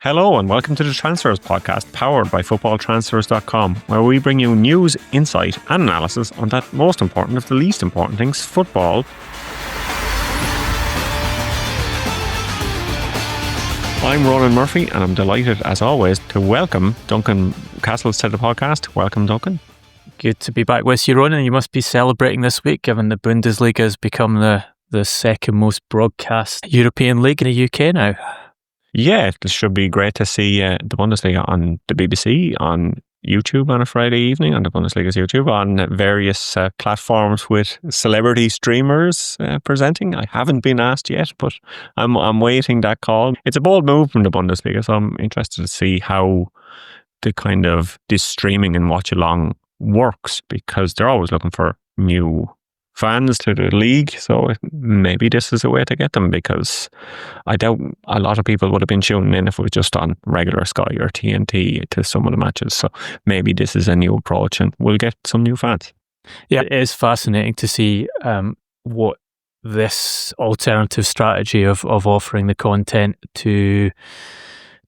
Hello and welcome to the Transfers podcast powered by FootballTransfers.com, where we bring you news, insight and analysis on that most important of the least important things, football. I'm Ronan Murphy and I'm delighted as always to welcome Duncan Castles to the podcast. Welcome, Duncan. Good to be back with you, Ronan. You must be celebrating this week given the Bundesliga has become the second most broadcast European league in the UK now. Yeah, it should be great to see the Bundesliga on the BBC, on YouTube on a Friday evening, on the Bundesliga's YouTube, on various platforms with celebrity streamers presenting. I haven't been asked yet, but I'm waiting that call. It's a bold move from the Bundesliga, so I'm interested to see how the kind of this streaming and watch along works, because they're always looking for new fans to the league, so maybe this is a way to get them, because I doubt a lot of people would have been tuning in if it was just on regular Sky or TNT to some of the matches. So maybe this is a new approach and we'll get some new fans. Yeah, it is fascinating to see what this alternative strategy of offering the content to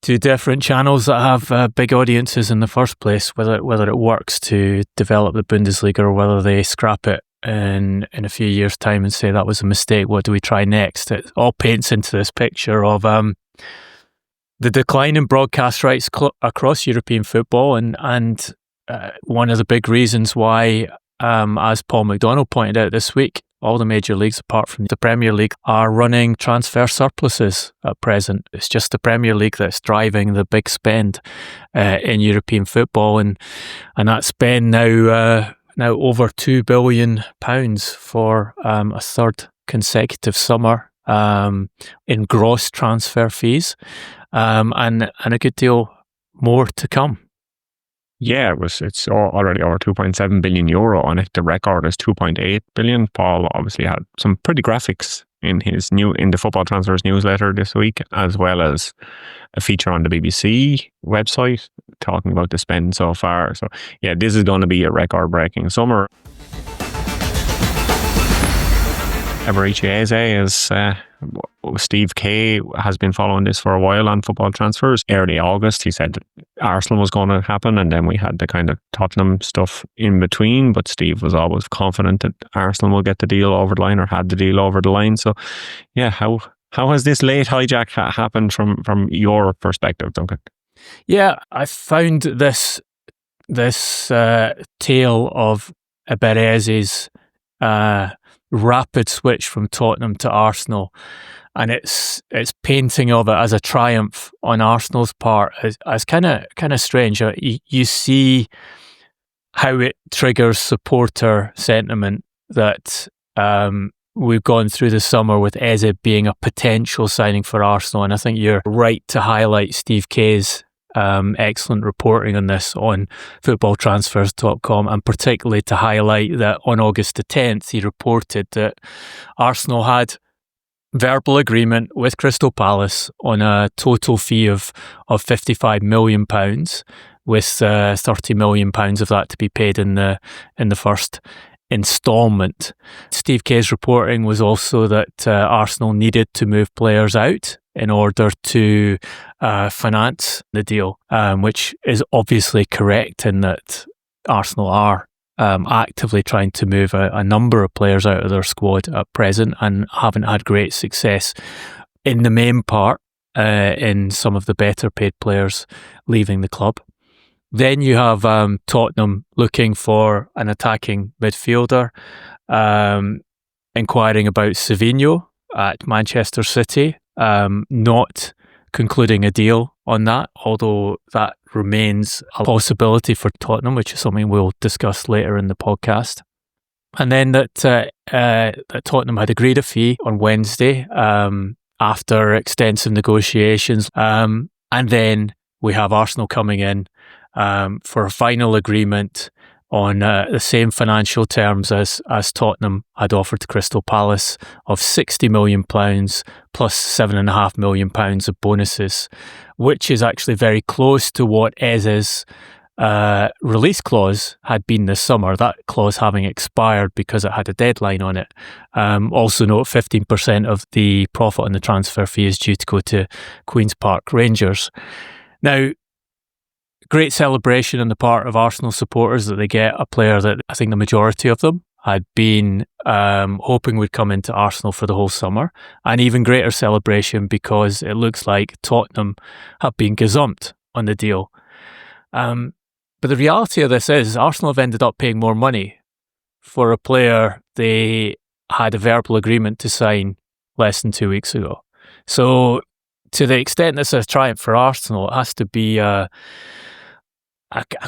different channels that have big audiences in the first place, whether it works to develop the Bundesliga or whether they scrap it in a few years' time and say that was a mistake, what do we try next? It all paints into this picture of the decline in broadcast rights across European football, and one of the big reasons why, as Paul McDonald pointed out this week, all the major leagues apart from the Premier League are running transfer surpluses at present. It's just the Premier League that's driving the big spend in European football, and that spend now over £2 billion for a third consecutive summer in gross transfer fees, and a good deal more to come. Yeah, it's already over €2.7 billion on it. The record is 2.8 billion. Paul obviously had some pretty graphics in the Football Transfers newsletter this week, as well as a feature on the BBC website talking about the spend so far. So yeah, this is going to be a record-breaking summer. Eberechi is Steve K has been following this for a while on Football Transfers. Early August, he said that Arsenal was going to happen, and then we had the kind of Tottenham stuff in between. But Steve was always confident that Arsenal will get the deal over the line, or had the deal over the line. So, yeah, how has this late hijack happened from your perspective, Duncan? Yeah, I found this tale of Eberechi's rapid switch from Tottenham to Arsenal, and its painting of it as a triumph on Arsenal's part as kind of strange. You see how it triggers supporter sentiment that we've gone through the summer with Eze being a potential signing for Arsenal, and I think you're right to highlight Steve K's excellent reporting on this on FootballTransfers.com, and particularly to highlight that on August the 10th he reported that Arsenal had verbal agreement with Crystal Palace on a total fee of £55 million, with £30 million of that to be paid in the first instalment. Steve K's reporting was also that Arsenal needed to move players out in order to finance the deal, which is obviously correct in that Arsenal are actively trying to move a number of players out of their squad at present and haven't had great success in the main part in some of the better paid players leaving the club. Then you have Tottenham looking for an attacking midfielder, inquiring about Savinho at Manchester City, not concluding a deal on that, although that remains a possibility for Tottenham, which is something we'll discuss later in the podcast. And then that Tottenham had agreed a fee on Wednesday after extensive negotiations. And then we have Arsenal coming in for a final agreement on the same financial terms as Tottenham had offered to Crystal Palace of £60 million plus £7.5 million of bonuses, which is actually very close to what Eze's release clause had been this summer, that clause having expired because it had a deadline on it. Also note 15% of the profit on the transfer fee is due to go to Queen's Park Rangers. Now, great celebration on the part of Arsenal supporters that they get a player that I think the majority of them had been hoping would come into Arsenal for the whole summer. And even greater celebration because it looks like Tottenham have been gazumped on the deal. But the reality of this is Arsenal have ended up paying more money for a player they had a verbal agreement to sign less than 2 weeks ago. So to the extent this is a triumph for Arsenal, it has to be a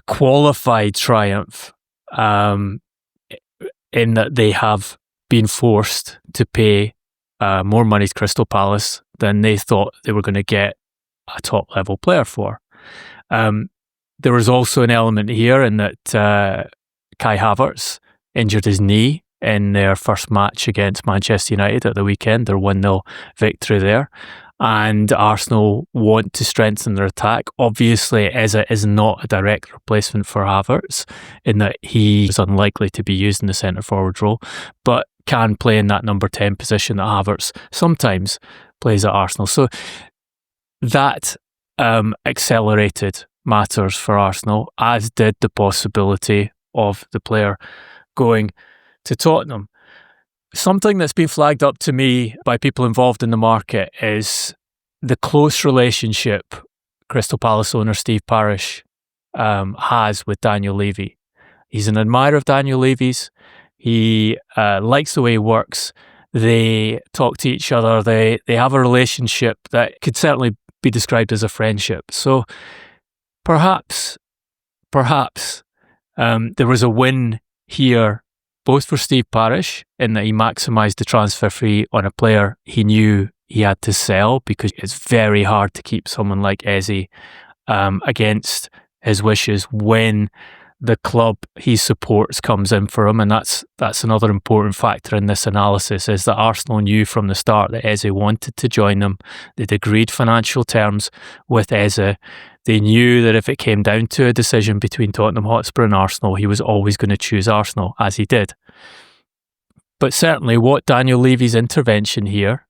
qualified triumph in that they have been forced to pay more money to Crystal Palace than they thought they were going to get a top-level player for. There was also an element here in that Kai Havertz injured his knee in their first match against Manchester United at the weekend, their 1-0 victory there. And Arsenal want to strengthen their attack. Obviously, Eze is not a direct replacement for Havertz in that he is unlikely to be used in the centre-forward role, but can play in that number 10 position that Havertz sometimes plays at Arsenal. So that accelerated matters for Arsenal, as did the possibility of the player going to Tottenham. Something that's been flagged up to me by people involved in the market is the close relationship Crystal Palace owner Steve Parish has with Daniel Levy. He's an admirer of Daniel Levy's. He likes the way he works. They talk to each other. They have a relationship that could certainly be described as a friendship. So perhaps there was a win here, both for Steve Parish in that he maximised the transfer fee on a player he knew he had to sell, because it's very hard to keep someone like Eze against his wishes when the club he supports comes in for him. And that's another important factor in this analysis, is that Arsenal knew from the start that Eze wanted to join them. They'd agreed financial terms with Eze. They knew that if it came down to a decision between Tottenham Hotspur and Arsenal, he was always going to choose Arsenal, as he did. But certainly what Daniel Levy's intervention here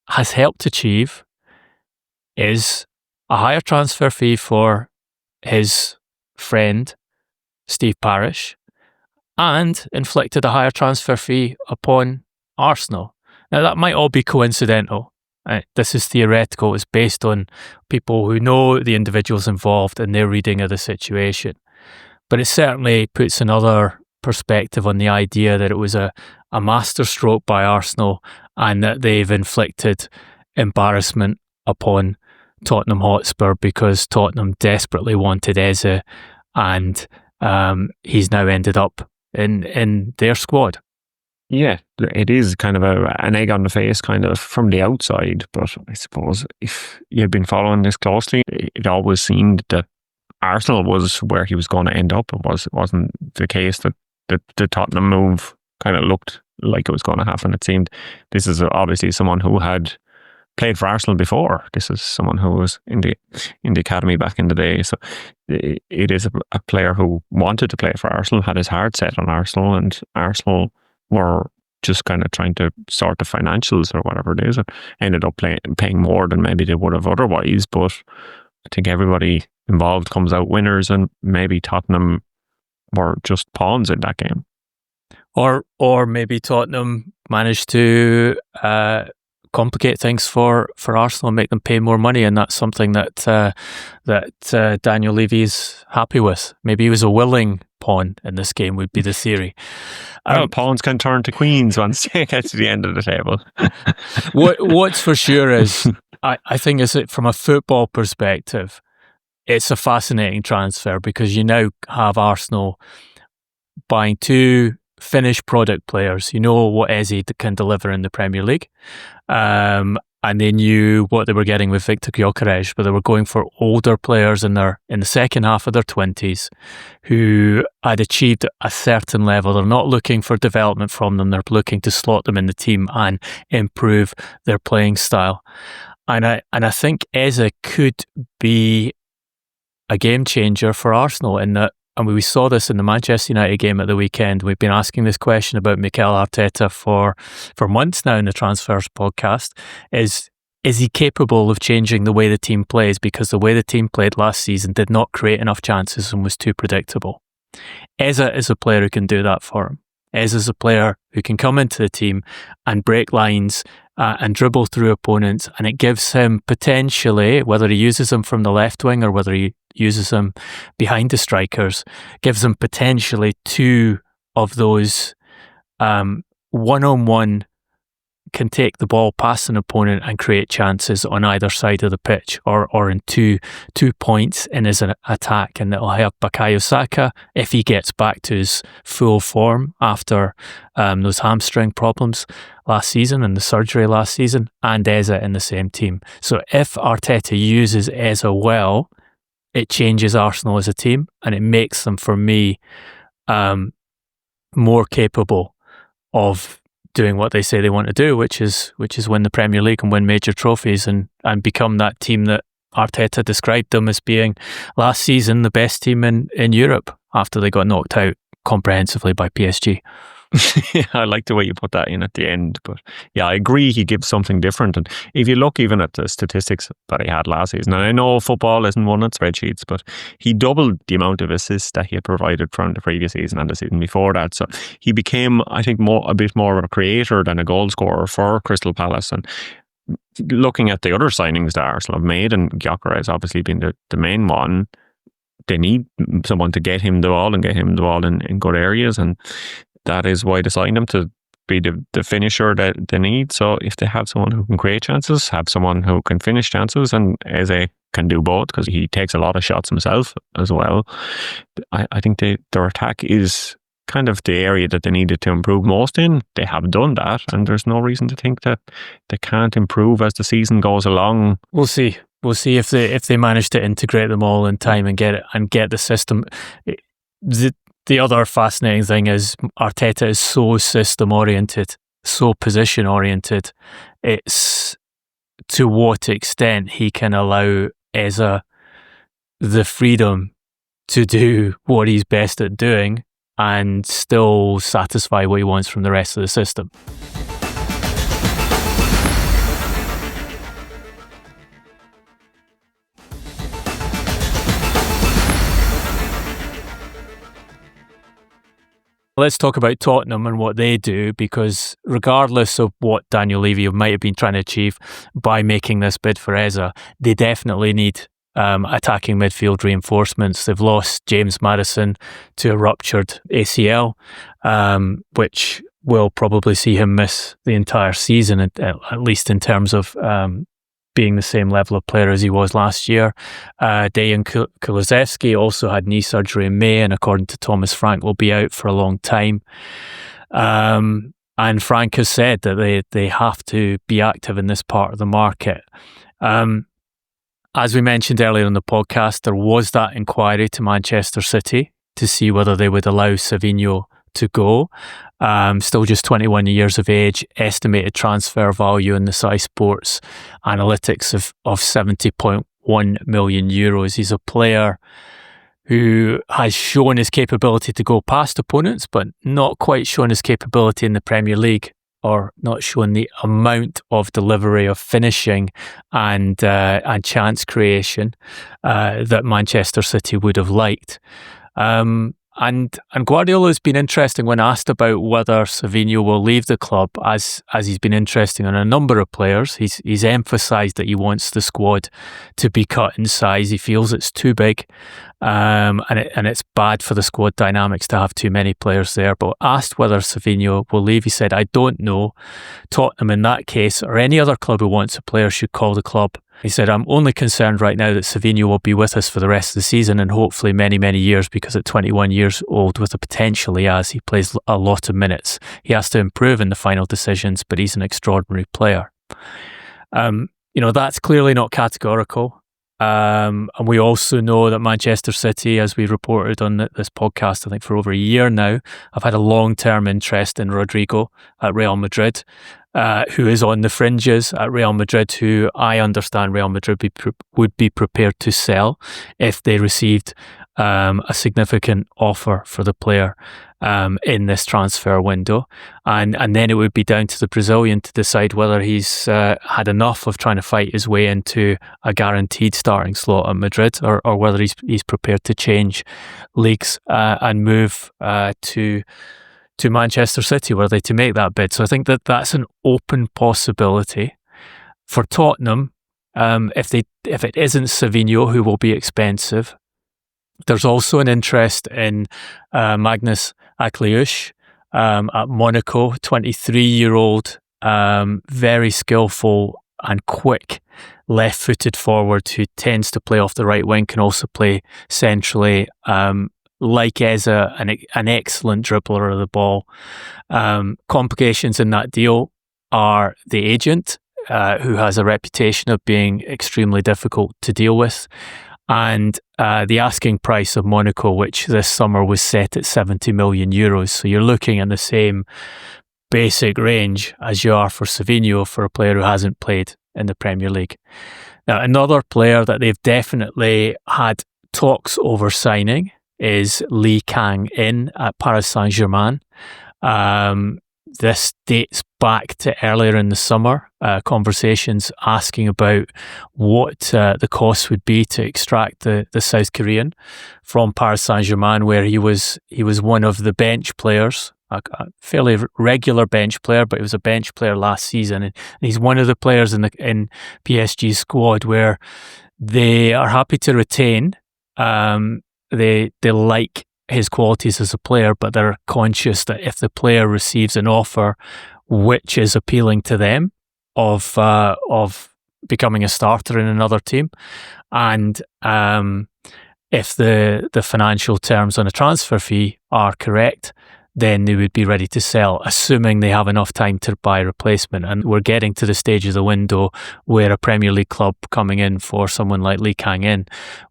has helped achieve is a higher transfer fee for his friend, Steve Parish, and inflicted a higher transfer fee upon Arsenal. Now, that might all be coincidental. This is theoretical. It's based on people who know the individuals involved and their reading of the situation. But it certainly puts another perspective on the idea that it was a masterstroke by Arsenal and that they've inflicted embarrassment upon Tottenham Hotspur because Tottenham desperately wanted Eze, and he's now ended up in their squad. Yeah, it is kind of an egg on the face kind of from the outside, but I suppose if you've been following this closely, it always seemed that Arsenal was where he was going to end up. It wasn't the case that the Tottenham move kind of looked like it was going to happen. It seemed this is obviously someone who had played for Arsenal before. This is someone who was in the academy back in the day. So it is a player who wanted to play for Arsenal, had his heart set on Arsenal, and Arsenal were just kind of trying to sort the financials or whatever it is, and ended up paying more than maybe they would have otherwise. But I think everybody involved comes out winners, and maybe Tottenham were just pawns in that game. Or maybe Tottenham managed to complicate things for Arsenal and make them pay more money, and that's something that Daniel Levy is happy with. Maybe he was a willing pawn in this game, would be the theory. Well, pawns can turn to queens once they get to the end of the table. What's for sure is, I think is that from a football perspective, it's a fascinating transfer because you now have Arsenal buying two finished product players. You know what Eze can deliver in the Premier League. And they knew what they were getting with Viktor Gyokeres, but they were going for older players in the second half of their 20s who had achieved a certain level. They're not looking for development from them. They're looking to slot them in the team and improve their playing style. And I think Eze could be a game changer for Arsenal in that, and we saw this in the Manchester United game at the weekend. We've been asking this question about Mikel Arteta for months now in the Transfers podcast. Is he capable of changing the way the team plays? Because the way the team played last season did not create enough chances and was too predictable. Eza is a player who can do that for him. Eza is a player who can come into the team and break lines and dribble through opponents, and it gives him potentially, whether he uses them from the left wing or whether he uses them behind the strikers, gives him potentially two of those one-on-one, can take the ball past an opponent and create chances on either side of the pitch, or in two points in his attack. And it'll help Bukayo Saka if he gets back to his full form after those hamstring problems last season and the surgery last season, and Eza in the same team. So if Arteta uses Eza well, it changes Arsenal as a team, and it makes them, for me, more capable of doing what they say they want to do, which is win the Premier League and win major trophies and become that team that Arteta described them as being last season, the best team in Europe after they got knocked out comprehensively by PSG. Yeah, I like the way you put that in at the end. But yeah, I agree, he gives something different. And if you look even at the statistics that he had last season, and I know football isn't one on spreadsheets, but he doubled the amount of assists that he had provided from the previous season and the season before that. So he became, I think, a bit more of a creator than a goal scorer for Crystal Palace. And looking at the other signings that Arsenal have made, and Gyokeres has obviously been the main one, they need someone to get him the ball and get him the ball in good areas, and that is why they signed him, to be the finisher that they need. So if they have someone who can create chances, have someone who can finish chances, and Eze can do both because he takes a lot of shots himself as well, I think their attack is kind of the area that they needed to improve most in. They have done that, and there's no reason to think that they can't improve as the season goes along. We'll see. We'll see if they manage to integrate them all in time and get the system. The other fascinating thing is Arteta is so system-oriented, so position-oriented. It's to what extent he can allow Eza the freedom to do what he's best at doing and still satisfy what he wants from the rest of the system. Let's talk about Tottenham and what they do, because regardless of what Daniel Levy might have been trying to achieve by making this bid for Eza, they definitely need attacking midfield reinforcements. They've lost James Maddison to a ruptured ACL, which will probably see him miss the entire season, at least in terms of being the same level of player as he was last year. Dejan Kulusevski also had knee surgery in May, and according to Thomas Frank, will be out for a long time. And Frank has said that they have to be active in this part of the market. As we mentioned earlier in the podcast, there was that inquiry to Manchester City to see whether they would allow Savinho to go. Still just 21 years of age, estimated transfer value in the Sky Sports analytics of 70.1 million euros. He's a player who has shown his capability to go past opponents, but not quite shown his capability in the Premier League, or not shown the amount of delivery of finishing and chance creation that Manchester City would have liked. And Guardiola's been interesting when asked about whether Savinho will leave the club, as he's been interesting on a number of players. He's emphasised that he wants the squad to be cut in size. He feels it's too big, and it's bad for the squad dynamics to have too many players there. But asked whether Savinho will leave, he said, "I don't know. Tottenham in that case, or any other club who wants a player, should call the club." He said, "I'm only concerned right now that Savinho will be with us for the rest of the season and hopefully many, many years, because at 21 years old, with the potential he has, he plays a lot of minutes. He has to improve in the final decisions, but he's an extraordinary player." That's clearly not categorical. And we also know that Manchester City, as we reported on this podcast, I think for over a year now, have had a long-term interest in Rodrigo at Real Madrid, who is on the fringes at Real Madrid, who I understand Real Madrid would be prepared to sell if they received a significant offer for the player in this transfer window. And then it would be down to the Brazilian to decide whether he's had enough of trying to fight his way into a guaranteed starting slot at Madrid, or whether he's prepared to change leagues and move to Manchester City were they to make that bid. So I think that's an open possibility. For Tottenham, if it isn't Savinho, who will be expensive, there's also an interest in Magnus Akliouche at Monaco, 23-year-old, very skillful and quick left-footed forward who tends to play off the right wing, can also play centrally. Like Eze, an excellent dribbler of the ball. Complications in that deal are the agent, who has a reputation of being extremely difficult to deal with, and the asking price of Monaco, which this summer was set at 70 million euros. So you're looking at the same basic range as you are for Savinho, for a player who hasn't played in the Premier League. Now, another player that they've definitely had talks over signing is Lee Kang-in at Paris Saint-Germain. This dates back to earlier in the summer, conversations asking about what the cost would be to extract the South Korean from Paris Saint-Germain, where he was one of the bench players, a fairly regular bench player, but he was a bench player last season, and he's one of the players in PSG's squad where they are happy to retain. They like his qualities as a player, but they're conscious that if the player receives an offer which is appealing to them of becoming a starter in another team, and if the financial terms on a transfer fee are correct, then they would be ready to sell, assuming they have enough time to buy a replacement. And we're getting to the stage of the window where a Premier League club coming in for someone like Lee Kang-in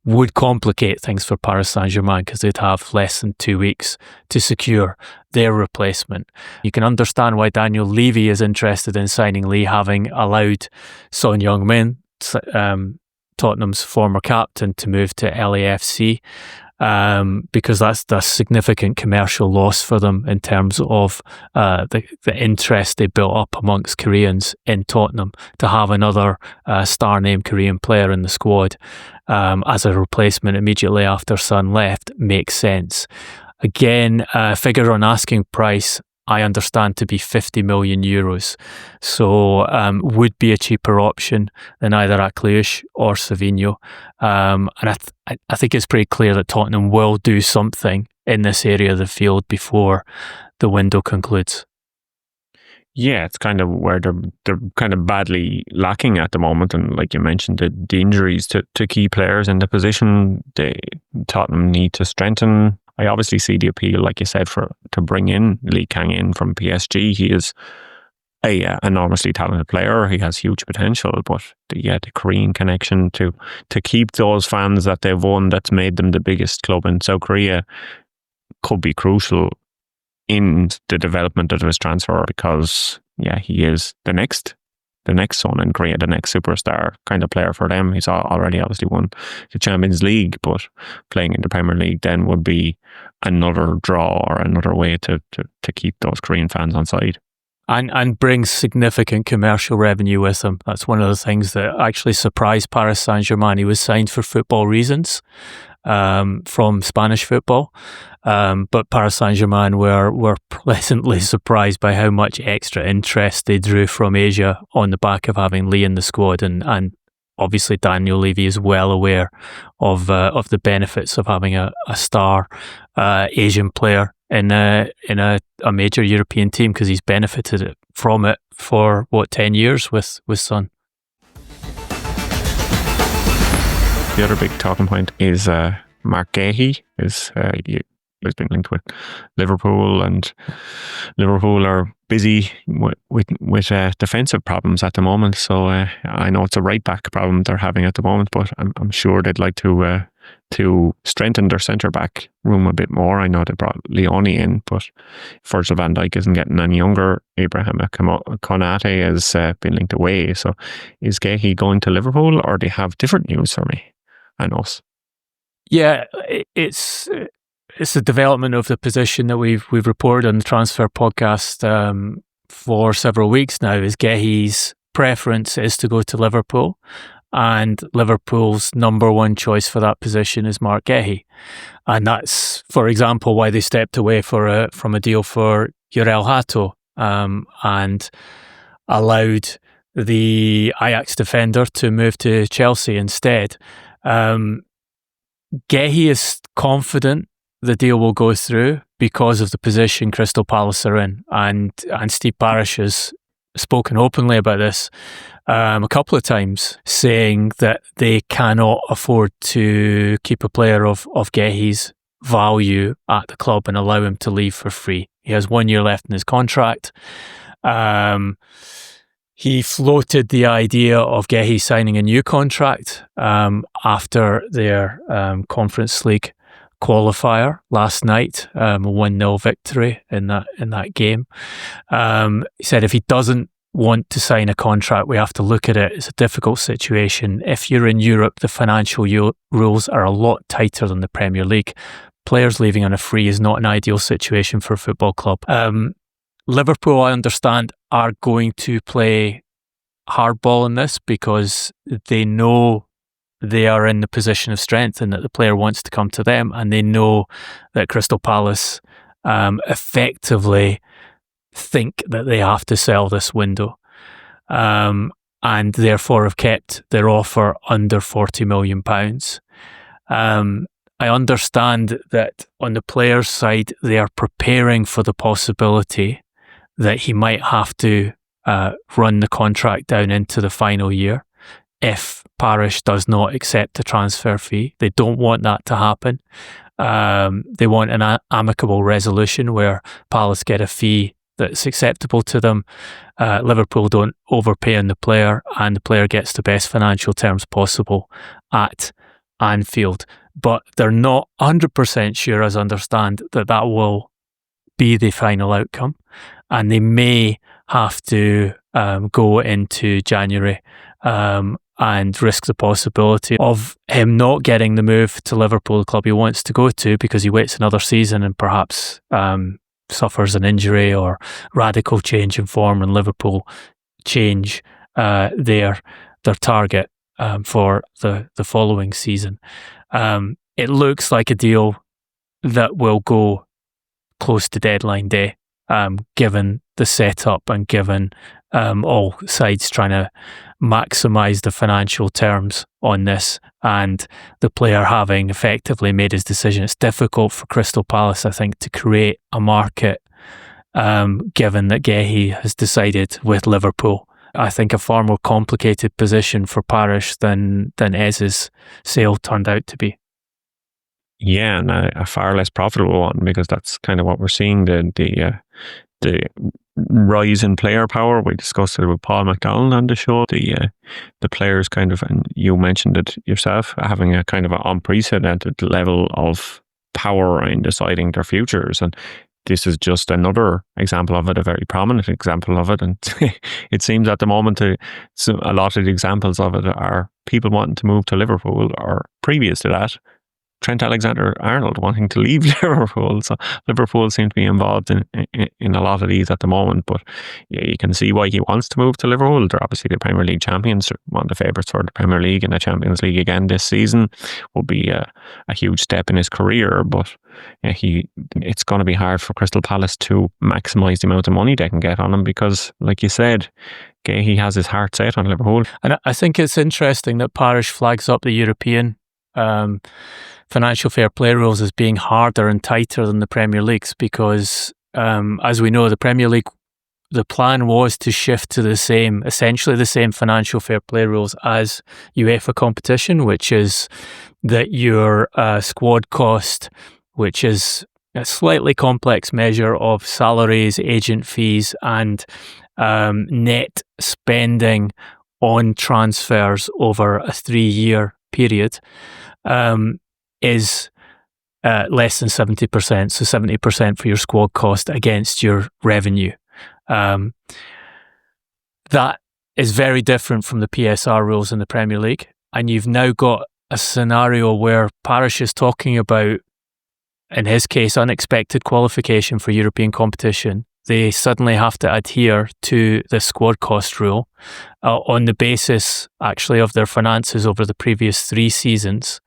would complicate things for Paris Saint-Germain, because they'd have less than 2 weeks to secure their replacement. You can understand why Daniel Levy is interested in signing Lee, having allowed Son Heung-min, Tottenham's former captain, to move to LAFC. Because that's a significant commercial loss for them in terms of the interest they built up amongst Koreans in Tottenham to have another star-named Korean player in the squad as a replacement immediately after Son left makes sense. Again, figure on asking price, I understand to be 50 million euros. So would be a cheaper option than either Akliouche or Savinho. And I think it's pretty clear that Tottenham will do something in this area of the field before the window concludes. Yeah, it's kind of where they're kind of badly lacking at the moment. And like you mentioned, the injuries to key players in the position, Tottenham need to strengthen. I obviously see the appeal, like you said, to bring in Lee Kang-in from PSG. He is a enormously talented player. He has huge potential, but the Korean connection to keep those fans that they've won, that's made them the biggest club in South Korea, could be crucial in the development of his transfer, because he is the next son in Korea, the next superstar kind of player for them. He's already obviously won the Champions League, but playing in the Premier League then would be another draw or another way to keep those Korean fans on side. And brings significant commercial revenue with him. That's one of the things that actually surprised Paris Saint-Germain. He was signed for football reasons from Spanish football, but Paris Saint-Germain were pleasantly surprised by how much extra interest they drew from Asia on the back of having Lee in the squad, and obviously Daniel Levy is well aware of the benefits of having a star Asian player in a major European team, because he's benefited from it for 10 years with Son. The other big talking point is Marc Guehi. He's been linked with Liverpool, and Liverpool are busy with defensive problems at the moment. So I know it's a right back problem they're having at the moment, but I'm sure they'd like to strengthen their centre back room a bit more. I know they brought Leone in, but Virgil van Dijk isn't getting any younger. Abraham Konate has been linked away. So is Guehi going to Liverpool, or do they have different news for me and us? Yeah, it's a development of the position that we've reported on the transfer podcast for several weeks now. Is Guehi's preference is to go to Liverpool, and Liverpool's number one choice for that position is Marc Guehi, and that's, for example, why they stepped away from a deal for Jurel Hato and allowed the Ajax defender to move to Chelsea instead. Guehi is confident the deal will go through because of the position Crystal Palace are in, and Steve Parish has spoken openly about this a couple of times, saying that they cannot afford to keep a player of Guehi's value at the club and allow him to leave for free. He has 1 year left in his contract. He floated the idea of Guehi signing a new contract after their Conference League qualifier last night, a 1-0 victory in that game. He said if he doesn't want to sign a contract, we have to look at it. It's a difficult situation. If you're in Europe, the financial rules are a lot tighter than the Premier League. Players leaving on a free is not an ideal situation for a football club. Liverpool, I understand, are going to play hardball in this because they know they are in the position of strength and that the player wants to come to them, and they know that Crystal Palace effectively think that they have to sell this window, and therefore have kept their offer under £40 million. I understand that on the player's side, they are preparing for the possibility that he might have to run the contract down into the final year if Parish does not accept the transfer fee. They don't want that to happen. They want an amicable resolution where Palace get a fee that's acceptable to them. Liverpool don't overpay on the player, and the player gets the best financial terms possible at Anfield. But they're not 100% sure, as I understand, that will be the final outcome, and they may have to go into January and risk the possibility of him not getting the move to Liverpool, the club he wants to go to, because he waits another season and perhaps suffers an injury or radical change in form, and Liverpool change their target for the following season. It looks like a deal that will go close to deadline day, given the setup and given all sides trying to maximise the financial terms on this, and the player having effectively made his decision. It's difficult for Crystal Palace, I think, to create a market, given that Guehi has decided with Liverpool. I think a far more complicated position for Parish than Ez's sale turned out to be. Yeah, and a far less profitable one, because that's kind of what we're seeing, the rise in player power. We discussed it with Paul McDonald on the show. The players kind of, and you mentioned it yourself, having a kind of an unprecedented level of power in deciding their futures. And this is just another example of it, a very prominent example of it. And it seems at the moment, a lot of the examples of it are people wanting to move to Liverpool, or previous to that, Trent Alexander-Arnold wanting to leave Liverpool. So Liverpool seem to be involved in a lot of these at the moment. But yeah, you can see why he wants to move to Liverpool. They're obviously the Premier League champions, one of the favourites for the Premier League, and the Champions League again this season will be a huge step in his career. But yeah, it's going to be hard for Crystal Palace to maximise the amount of money they can get on him, because, like you said, he has his heart set on Liverpool. And I think it's interesting that Parish flags up the European financial fair play rules as being harder and tighter than the Premier League's, because as we know, the Premier League, the plan was to shift to essentially the same financial fair play rules as UEFA competition, which is that your squad cost, which is a slightly complex measure of salaries, agent fees, and net spending on transfers over a 3-year period is less than 70%. So 70% for your squad cost against your revenue. That is very different from the PSR rules in the Premier League. And you've now got a scenario where Parish is talking about, in his case, unexpected qualification for European competition. They suddenly have to adhere to the squad cost rule on the basis, actually, of their finances over the previous 3 seasons.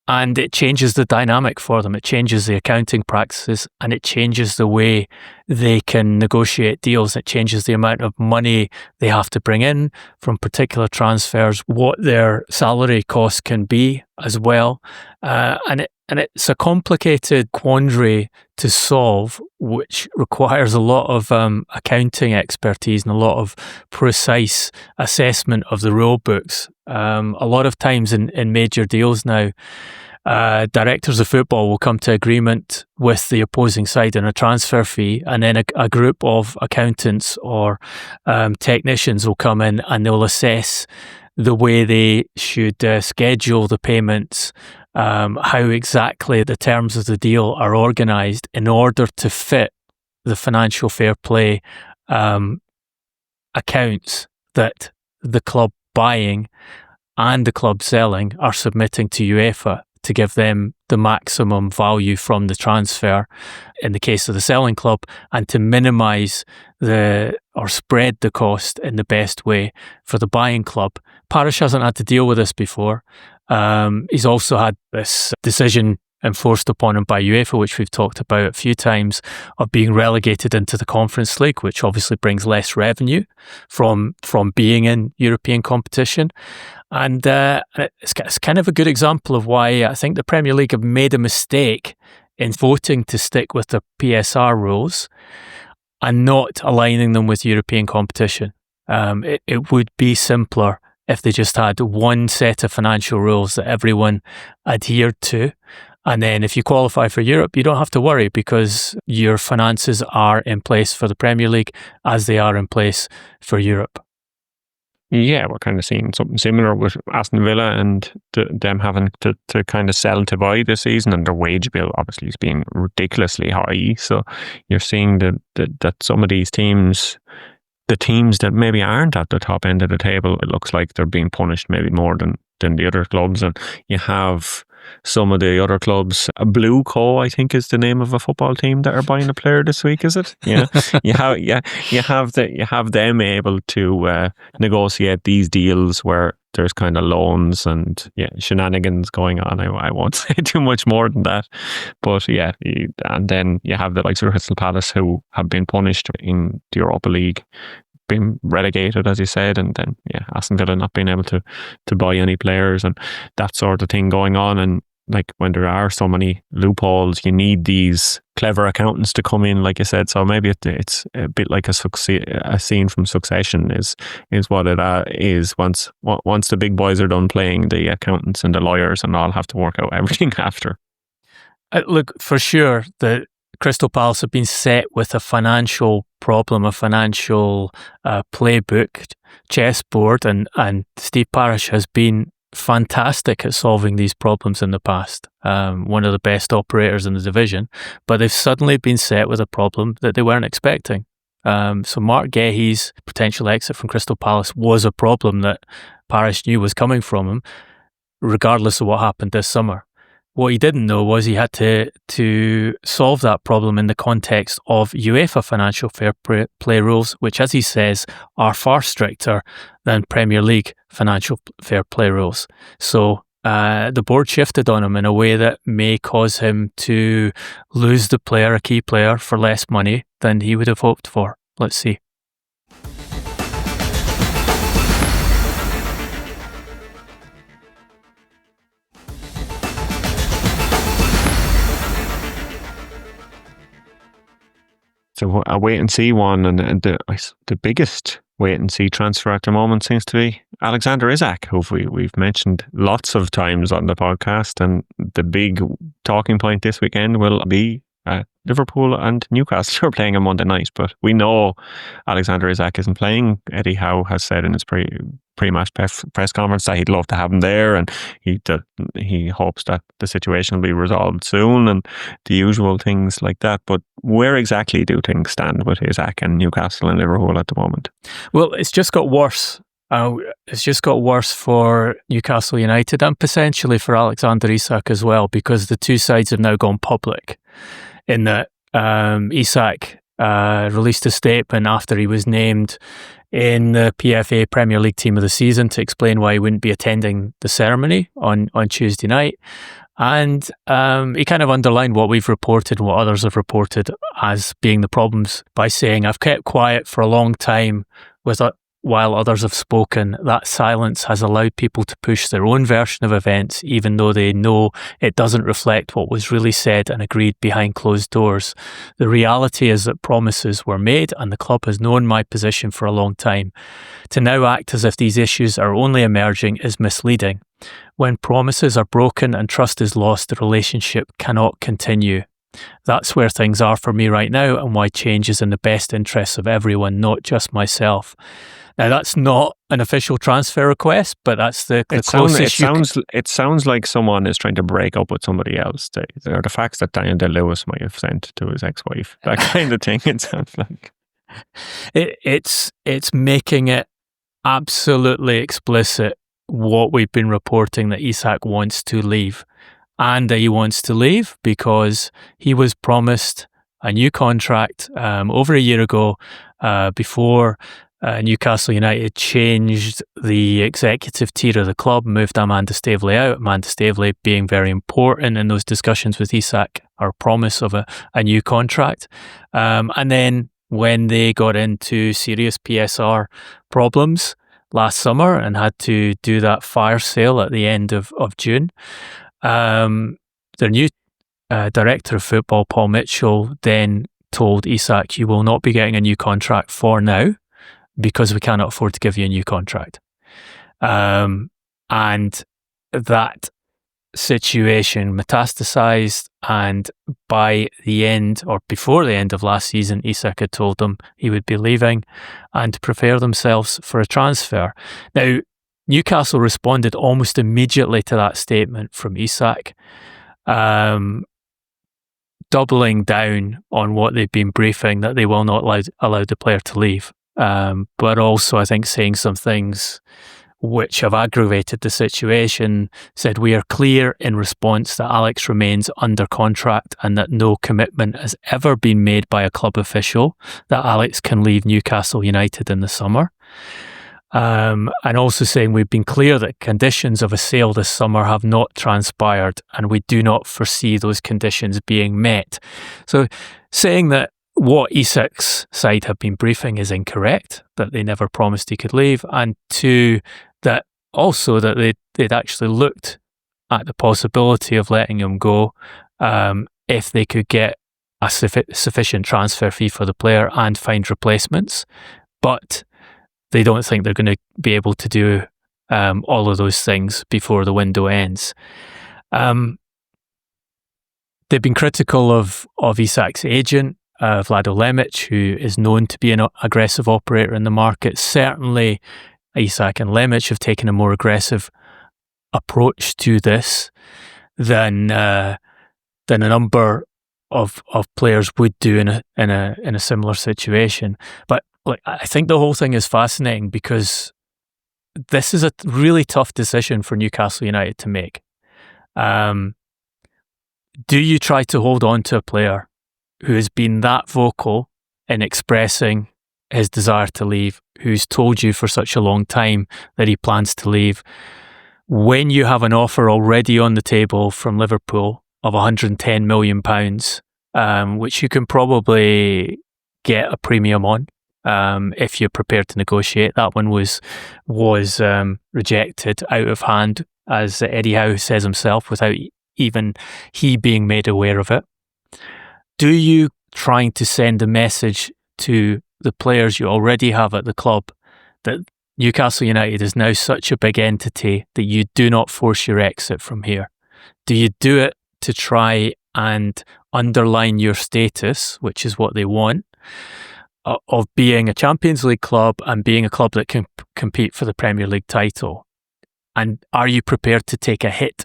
And it changes the dynamic for them. It changes the accounting practices, and it changes the way they can negotiate deals. It changes the amount of money they have to bring in from particular transfers, what their salary costs can be as well. And it's a complicated quandary to solve, which requires a lot of accounting expertise and a lot of precise assessment of the rule books. A lot of times in major deals now, directors of football will come to agreement with the opposing side on a transfer fee, and then a group of accountants or technicians will come in and they'll assess the way they should schedule the payments, how exactly the terms of the deal are organised in order to fit the financial fair play accounts that the club buying and the club selling are submitting to UEFA to give them the maximum value from the transfer in the case of the selling club, and to minimise or spread the cost in the best way for the buying club. Parish hasn't had to deal with this before. He's also had this decision enforced upon him by UEFA, which we've talked about a few times, of being relegated into the Conference League, which obviously brings less revenue from being in European competition. And it's kind of a good example of why I think the Premier League have made a mistake in voting to stick with the PSR rules and not aligning them with European competition. It would be simpler if they just had one set of financial rules that everyone adhered to. And then if you qualify for Europe, you don't have to worry because your finances are in place for the Premier League as they are in place for Europe. Yeah, we're kind of seeing something similar with Aston Villa and them having to kind of sell to buy this season, and their wage bill obviously has been ridiculously high. So you're seeing that some of these teams, the teams that maybe aren't at the top end of the table, it looks like they're being punished maybe more than the other clubs. And you have some of the other clubs, Blue Co, I think is the name of a football team, that are buying a player this week, is it? Yeah. you have them able to negotiate these deals where there's kind of loans and shenanigans going on. I won't say too much more than that, but and then you have the likes of Crystal Palace, who have been punished in the Europa League, been relegated, as you said, and then Aston Villa not being able to buy any players and that sort of thing going on. And like, when there are so many loopholes, you need these clever accountants to come in, like you said. So maybe it's a bit like a scene from Succession is what it is. Once the big boys are done playing, the accountants and the lawyers and all have to work out everything after. Look, for sure, the Crystal Palace have been set with a financial problem, a financial playbook, chessboard, and Steve Parish has been fantastic at solving these problems in the past. One of the best operators in the division, but they've suddenly been set with a problem that they weren't expecting. So Marc Guehi's potential exit from Crystal Palace was a problem that Parish knew was coming from him, regardless of what happened this summer. What he didn't know was he had to solve that problem in the context of UEFA financial fair play rules, which, as he says, are far stricter than Premier League financial fair play rules. So the board shifted on him in a way that may cause him to lose a key player, for less money than he would have hoped for. Let's see. So a wait and see one, and the biggest wait and see transfer at the moment seems to be Alexander Isak, who we've mentioned lots of times on the podcast, and the big talking point this weekend will be Liverpool and Newcastle are playing on Monday night, but we know Alexander Isak isn't playing. Eddie Howe has said in his pre-match press conference that he'd love to have him there, and he hopes that the situation will be resolved soon and the usual things like that. But where exactly do things stand with Isak and Newcastle and Liverpool at the moment? Well, it's just got worse. It's just got worse for Newcastle United and potentially for Alexander Isak as well, because the two sides have now gone public in that Isak released a statement after he was named in the PFA Premier League Team of the Season to explain why he wouldn't be attending the ceremony on Tuesday night. And he kind of underlined what we've reported and what others have reported as being the problems by saying, I've kept quiet for a long time while others have spoken. That silence has allowed people to push their own version of events, even though they know it doesn't reflect what was really said and agreed behind closed doors. The reality is that promises were made, and the club has known my position for a long time. To now act as if these issues are only emerging is misleading. When promises are broken and trust is lost, the relationship cannot continue. That's where things are for me right now, and why change is in the best interests of everyone, not just myself. Now, that's not an official transfer request, but that's the closest. It sounds like someone is trying to break up with somebody else. The facts that Daniel Day-Lewis might have sent to his ex-wife, that kind of thing. It sounds like it's making it absolutely explicit what we've been reporting, that Isak wants to leave, and that he wants to leave because he was promised a new contract over a year ago before Newcastle United changed the executive tier of the club, moved Amanda Staveley out. Amanda Staveley being very important in those discussions with Isak, our promise of a new contract. And then when they got into serious PSR problems last summer and had to do that fire sale at the end of June, their new director of football, Paul Mitchell, then told Isak, you will not be getting a new contract for now, because we cannot afford to give you a new contract. And that situation metastasized, and by the end, or before the end of last season, Isak had told them he would be leaving and prepare themselves for a transfer. Now, Newcastle responded almost immediately to that statement from Isak, doubling down on what they've been briefing, that they will not allow the player to leave. But also, I think, saying some things which have aggravated the situation. Said, we are clear in response that Alex remains under contract and that no commitment has ever been made by a club official that Alex can leave Newcastle United in the summer. And also saying, we've been clear that conditions of a sale this summer have not transpired and we do not foresee those conditions being met. So saying that what Isak's side have been briefing is incorrect, that they never promised he could leave, and two, that also that they'd actually looked at the possibility of letting him go if they could get a sufficient transfer fee for the player and find replacements, but they don't think they're going to be able to do all of those things before the window ends. They've been critical of Isak's agent, Vlado Lemic, who is known to be an aggressive operator in the market. Certainly, Isak and Lemic have taken a more aggressive approach to this than a number of players would do in a similar situation. But I think the whole thing is fascinating because this is a really tough decision for Newcastle United to make. Do you try to hold on to a player who has been that vocal in expressing his desire to leave, who's told you for such a long time that he plans to leave, when you have an offer already on the table from Liverpool of £110 million, which you can probably get a premium on if you're prepared to negotiate? That one was rejected out of hand, as Eddie Howe says himself, without even he being made aware of it. Do you trying to send a message to the players you already have at the club that Newcastle United is now such a big entity that you do not force your exit from here? Do you do it to try and underline your status, which is what they want, of being a Champions League club and being a club that can compete for the Premier League title? And are you prepared to take a hit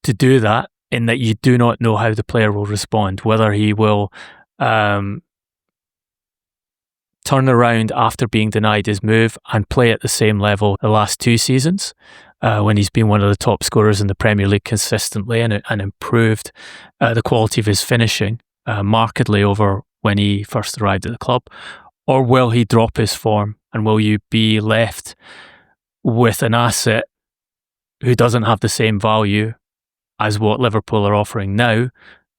to do that, in that you do not know how the player will respond, whether he will turn around after being denied his move and play at the same level the last 2 seasons, when he's been one of the top scorers in the Premier League consistently and improved the quality of his finishing markedly over when he first arrived at the club? Or will he drop his form, and will you be left with an asset who doesn't have the same value as what Liverpool are offering now,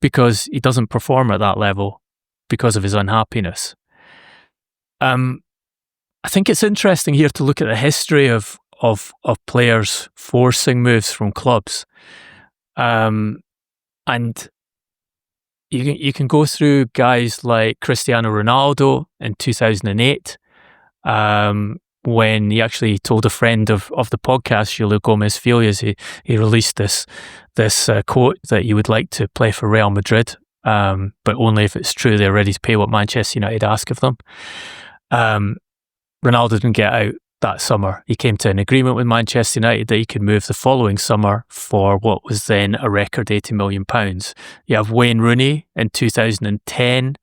because he doesn't perform at that level because of his unhappiness? I think it's interesting here to look at the history of players forcing moves from clubs. And you can go through guys like Cristiano Ronaldo in 2008, when he actually told a friend of the podcast, Julio Gomez Filias, he released this quote that he would like to play for Real Madrid, but only if it's true they're ready to pay what Manchester United ask of them. Ronaldo didn't get out that summer. He came to an agreement with Manchester United that he could move the following summer for what was then a record £80 million. You have Wayne Rooney in 2010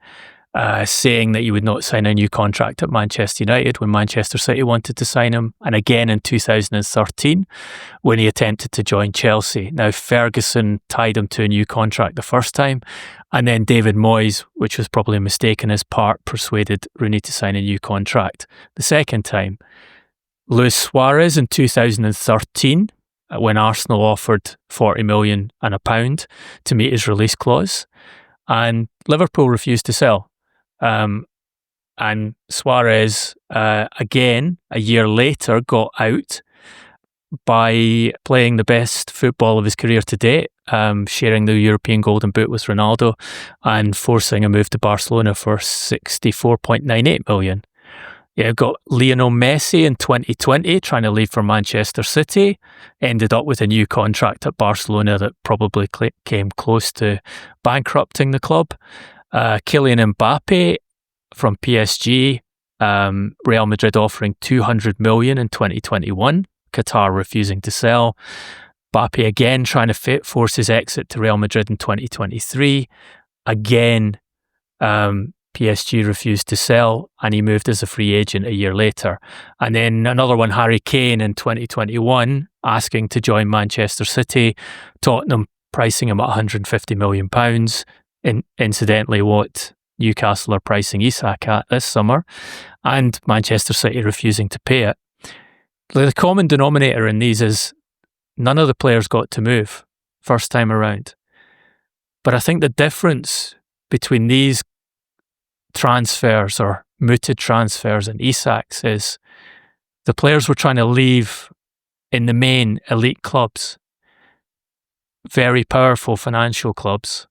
saying that he would not sign a new contract at Manchester United when Manchester City wanted to sign him, and again in 2013 when he attempted to join Chelsea. Now, Ferguson tied him to a new contract the first time, and then David Moyes, which was probably a mistake on his part, persuaded Rooney to sign a new contract the second time. Luis Suarez in 2013, when Arsenal offered £40 million and a pound to meet his release clause, and Liverpool refused to sell. And Suarez, again, a year later, got out by playing the best football of his career to date, sharing the European Golden Boot with Ronaldo and forcing a move to Barcelona for $64.98 million. You've got Lionel Messi in 2020 trying to leave for Manchester City, ended up with a new contract at Barcelona that probably came close to bankrupting the club. Kylian Mbappe from PSG, Real Madrid offering $200 million in 2021, Qatar refusing to sell. Mbappe again trying to force his exit to Real Madrid in 2023. Again, PSG refused to sell, and he moved as a free agent a year later. And then another one, Harry Kane in 2021, asking to join Manchester City, Tottenham pricing him at £150 million. Incidentally, what Newcastle are pricing Isak at this summer, and Manchester City refusing to pay it. The common denominator in these is none of the players got to move first time around. But I think the difference between these transfers or mooted transfers and Isak's is the players were trying to leave, in the main, elite clubs, very powerful financial clubs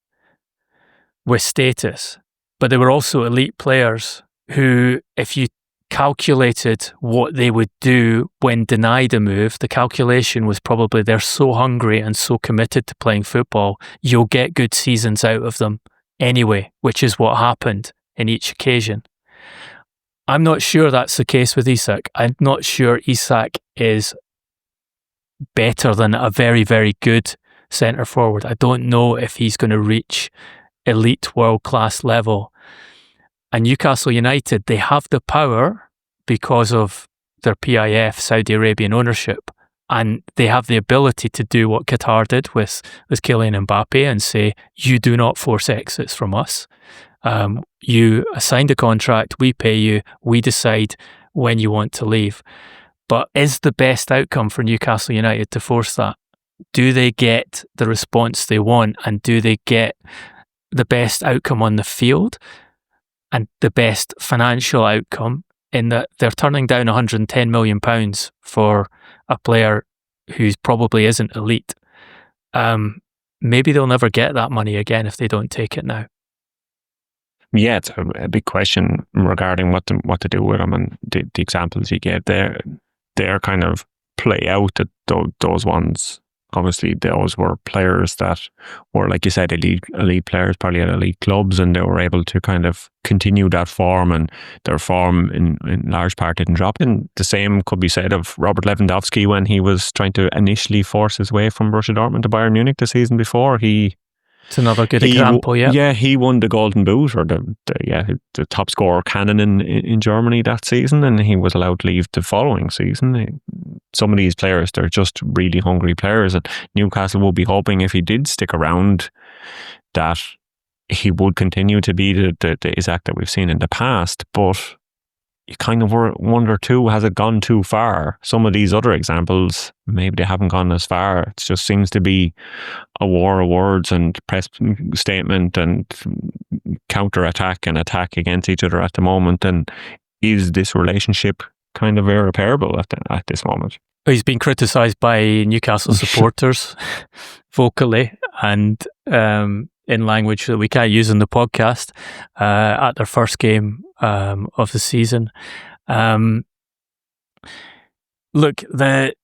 with status, but they were also elite players who, if you calculated what they would do when denied a move, the calculation was probably they're so hungry and so committed to playing football, you'll get good seasons out of them anyway, which is what happened in each occasion. I'm not sure that's the case with Isak. I'm not sure Isak is better than a very, very good centre forward. I don't know if he's going to reach elite world-class level. And Newcastle United, they have the power because of their PIF, Saudi Arabian ownership, and they have the ability to do what Qatar did with Kylian Mbappe and say, you do not force exits from us. You signed a contract, we pay you, we decide when you want to leave. But is the best outcome for Newcastle United to force that? Do they get the response they want, and do they get the best outcome on the field and the best financial outcome, in that they're turning down £110 million for a player who's probably isn't elite? Maybe they'll never get that money again if they don't take it now. Yeah, it's a big question regarding what to do with him, and the examples you gave there, they're kind of play out that those ones. Obviously, those were players that were, like you said, elite players, probably at elite clubs, and they were able to kind of continue that form, and their form in large part didn't drop. And the same could be said of Robert Lewandowski when he was trying to initially force his way from Borussia Dortmund to Bayern Munich the season before. It's another good example, yeah. Yeah, he won the Golden Boot, or the top scorer cannon in Germany that season, and he was allowed to leave the following season. Some of these players, they're just really hungry players, and Newcastle will be hoping, if he did stick around, that he would continue to be the Isak that we've seen in the past. But you kind of wonder too, has it gone too far? Some of these other examples, maybe they haven't gone as far. It just seems to be a war of words and press statement and counter-attack and attack against each other at the moment. And is this relationship kind of irreparable at this moment? He's been criticised by Newcastle supporters vocally and in language that we can't use in the podcast at their first game of the season. Look, the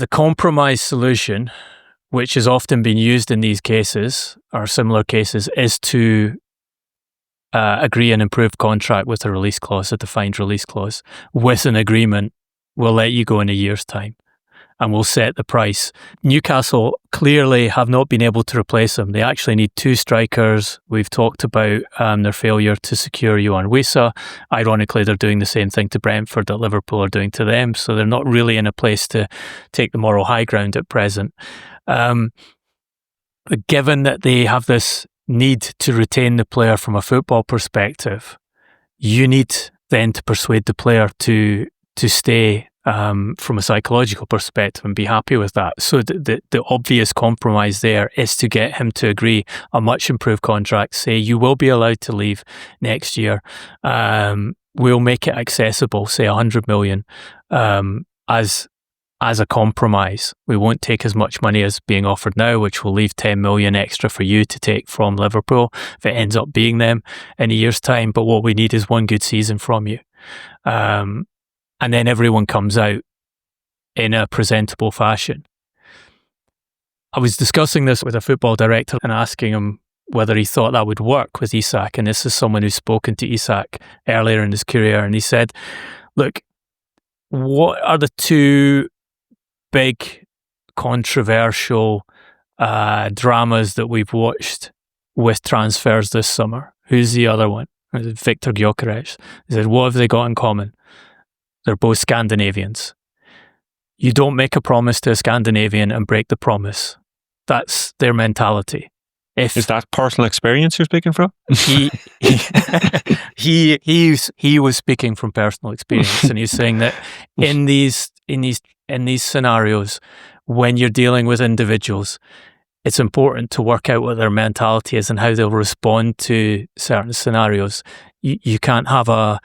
compromise solution, which has often been used in these cases or similar cases, is to agree an improved contract with a release clause, a defined release clause, with an agreement. We'll let you go in a year's time and we'll set the price. Newcastle clearly have not been able to replace him. They actually need two strikers. We've talked about their failure to secure Juanlu. Ironically, they're doing the same thing to Brentford that Liverpool are doing to them. So they're not really in a place to take the moral high ground at present. Given that they have this need to retain the player from a football perspective, you need then to persuade the player to stay from a psychological perspective and be happy with that. So the obvious compromise there is to get him to agree a much improved contract, say you will be allowed to leave next year. We'll make it accessible, say 100 million as a compromise. We won't take as much money as being offered now, which will leave 10 million extra for you to take from Liverpool if it ends up being them in a year's time. But what we need is one good season from you. And then everyone comes out in a presentable fashion. I was discussing this with a football director and asking him whether he thought that would work with Isak. And this is someone who's spoken to Isak earlier in his career. And he said, look, what are the two big controversial dramas that we've watched with transfers this summer? Who's the other one? Viktor Gyokeres. He said, what have they got in common? They're both Scandinavians. You don't make a promise to a Scandinavian and break the promise. That's their mentality. Is that personal experience you're speaking from? He was speaking from personal experience, and he's saying that in these scenarios, when you're dealing with individuals, it's important to work out what their mentality is and how they'll respond to certain scenarios. You can't have a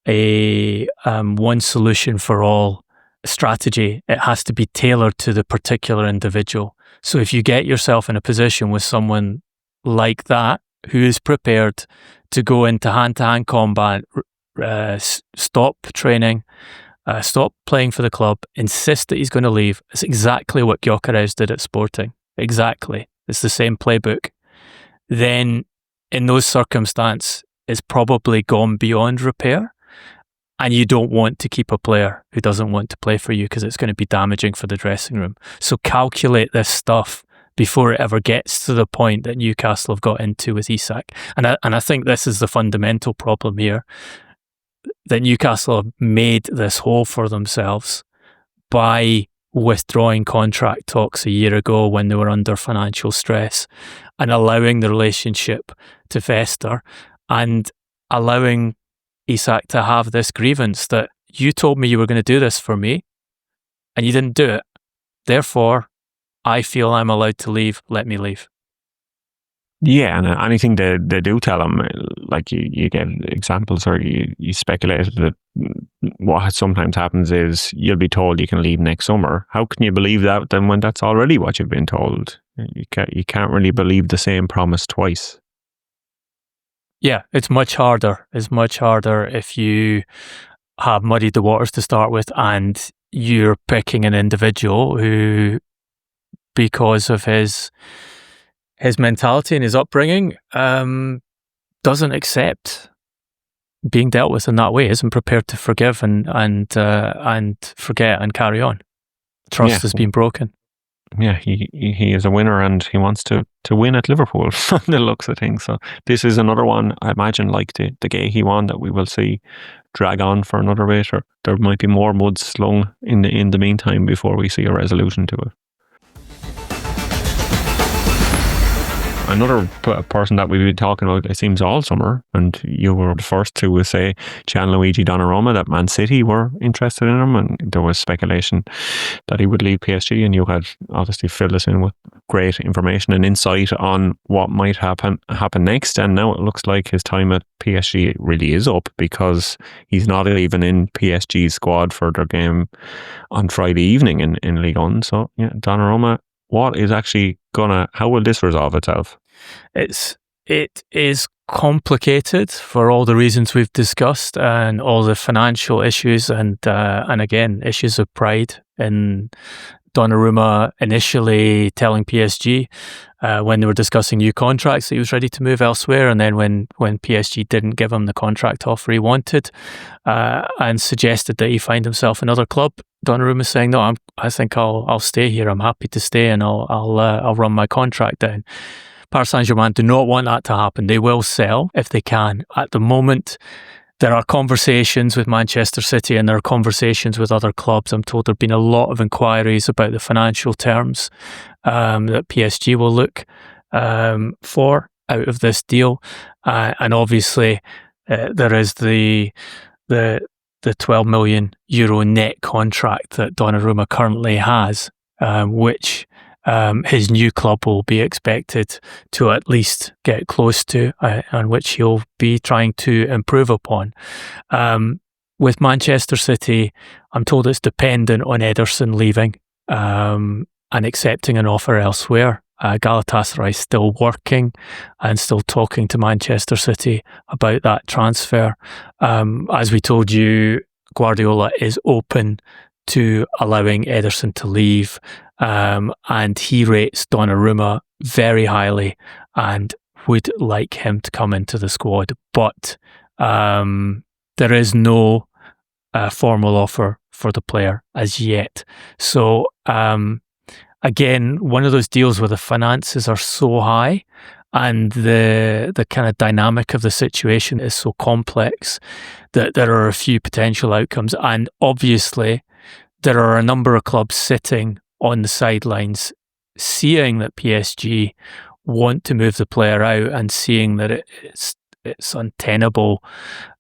one solution for all strategy. It has to be tailored to the particular individual. So if you get yourself in a position with someone like that, who is prepared to go into hand-to-hand combat, stop training, stop playing for the club, insist that he's going to leave, it's exactly what Gyokeres did at Sporting. Exactly. It's the same playbook. Then in those circumstances, it's probably gone beyond repair. And you don't want to keep a player who doesn't want to play for you because it's going to be damaging for the dressing room. So calculate this stuff before it ever gets to the point that Newcastle have got into with Isak. And I think this is the fundamental problem here, that Newcastle have made this hole for themselves by withdrawing contract talks a year ago when they were under financial stress and allowing the relationship to fester and allowing Isak to have this grievance that you told me you were going to do this for me and you didn't do it. Therefore, I feel I'm allowed to leave. Let me leave. Yeah, and anything they do tell him, like you get examples or you speculate that what sometimes happens is you'll be told you can leave next summer. How can you believe that then when that's already what you've been told? You can't really believe the same promise twice. Yeah, it's much harder. It's much harder if you have muddied the waters to start with and you're picking an individual who, because of his mentality and his upbringing, doesn't accept being dealt with in that way, isn't prepared to forgive and forget and carry on. Trust has been broken. Yeah, he is a winner and he wants to win at Liverpool from the looks of things. So this is another one, I imagine, like the Guehi one, that we will see drag on for another bit, or there might be more mud slung in the meantime before we see a resolution to it. Another person that we've been talking about, it seems, all summer, and you were the first to say Gianliugi Donnarumma, that Man City were interested in him, and there was speculation that he would leave PSG, and you had obviously filled us in with great information and insight on what might happen next. And now it looks like his time at PSG really is up, because he's not even in PSG's squad for their game on Friday evening in Ligue 1. So yeah, Donnarumma, what is actually how will this resolve itself? It is complicated for all the reasons we've discussed, and all the financial issues, and again, issues of pride in Donnarumma initially telling PSG when they were discussing new contracts that he was ready to move elsewhere, and then when PSG didn't give him the contract offer he wanted, and suggested that he find himself another club, Donnarumma saying, "No, I think I'll stay here. I'm happy to stay, and I'll run my contract down." Paris Saint-Germain do not want that to happen. They will sell if they can. At the moment, there are conversations with Manchester City, and there are conversations with other clubs. I'm told there have been a lot of inquiries about the financial terms that PSG will look for out of this deal. And obviously, there is the 12 million euro net contract that Donnarumma currently has, which his new club will be expected to at least get close to, and which he'll be trying to improve upon. With Manchester City, I'm told it's dependent on Ederson leaving and accepting an offer elsewhere. Galatasaray is still working and still talking to Manchester City about that transfer. As we told you, Guardiola is open to allowing Ederson to leave, and he rates Donnarumma very highly and would like him to come into the squad. But there is no formal offer for the player as yet. So again, one of those deals where the finances are so high and the kind of dynamic of the situation is so complex that there are a few potential outcomes. And obviously, there are a number of clubs sitting on the sidelines, seeing that PSG want to move the player out, and seeing that it's untenable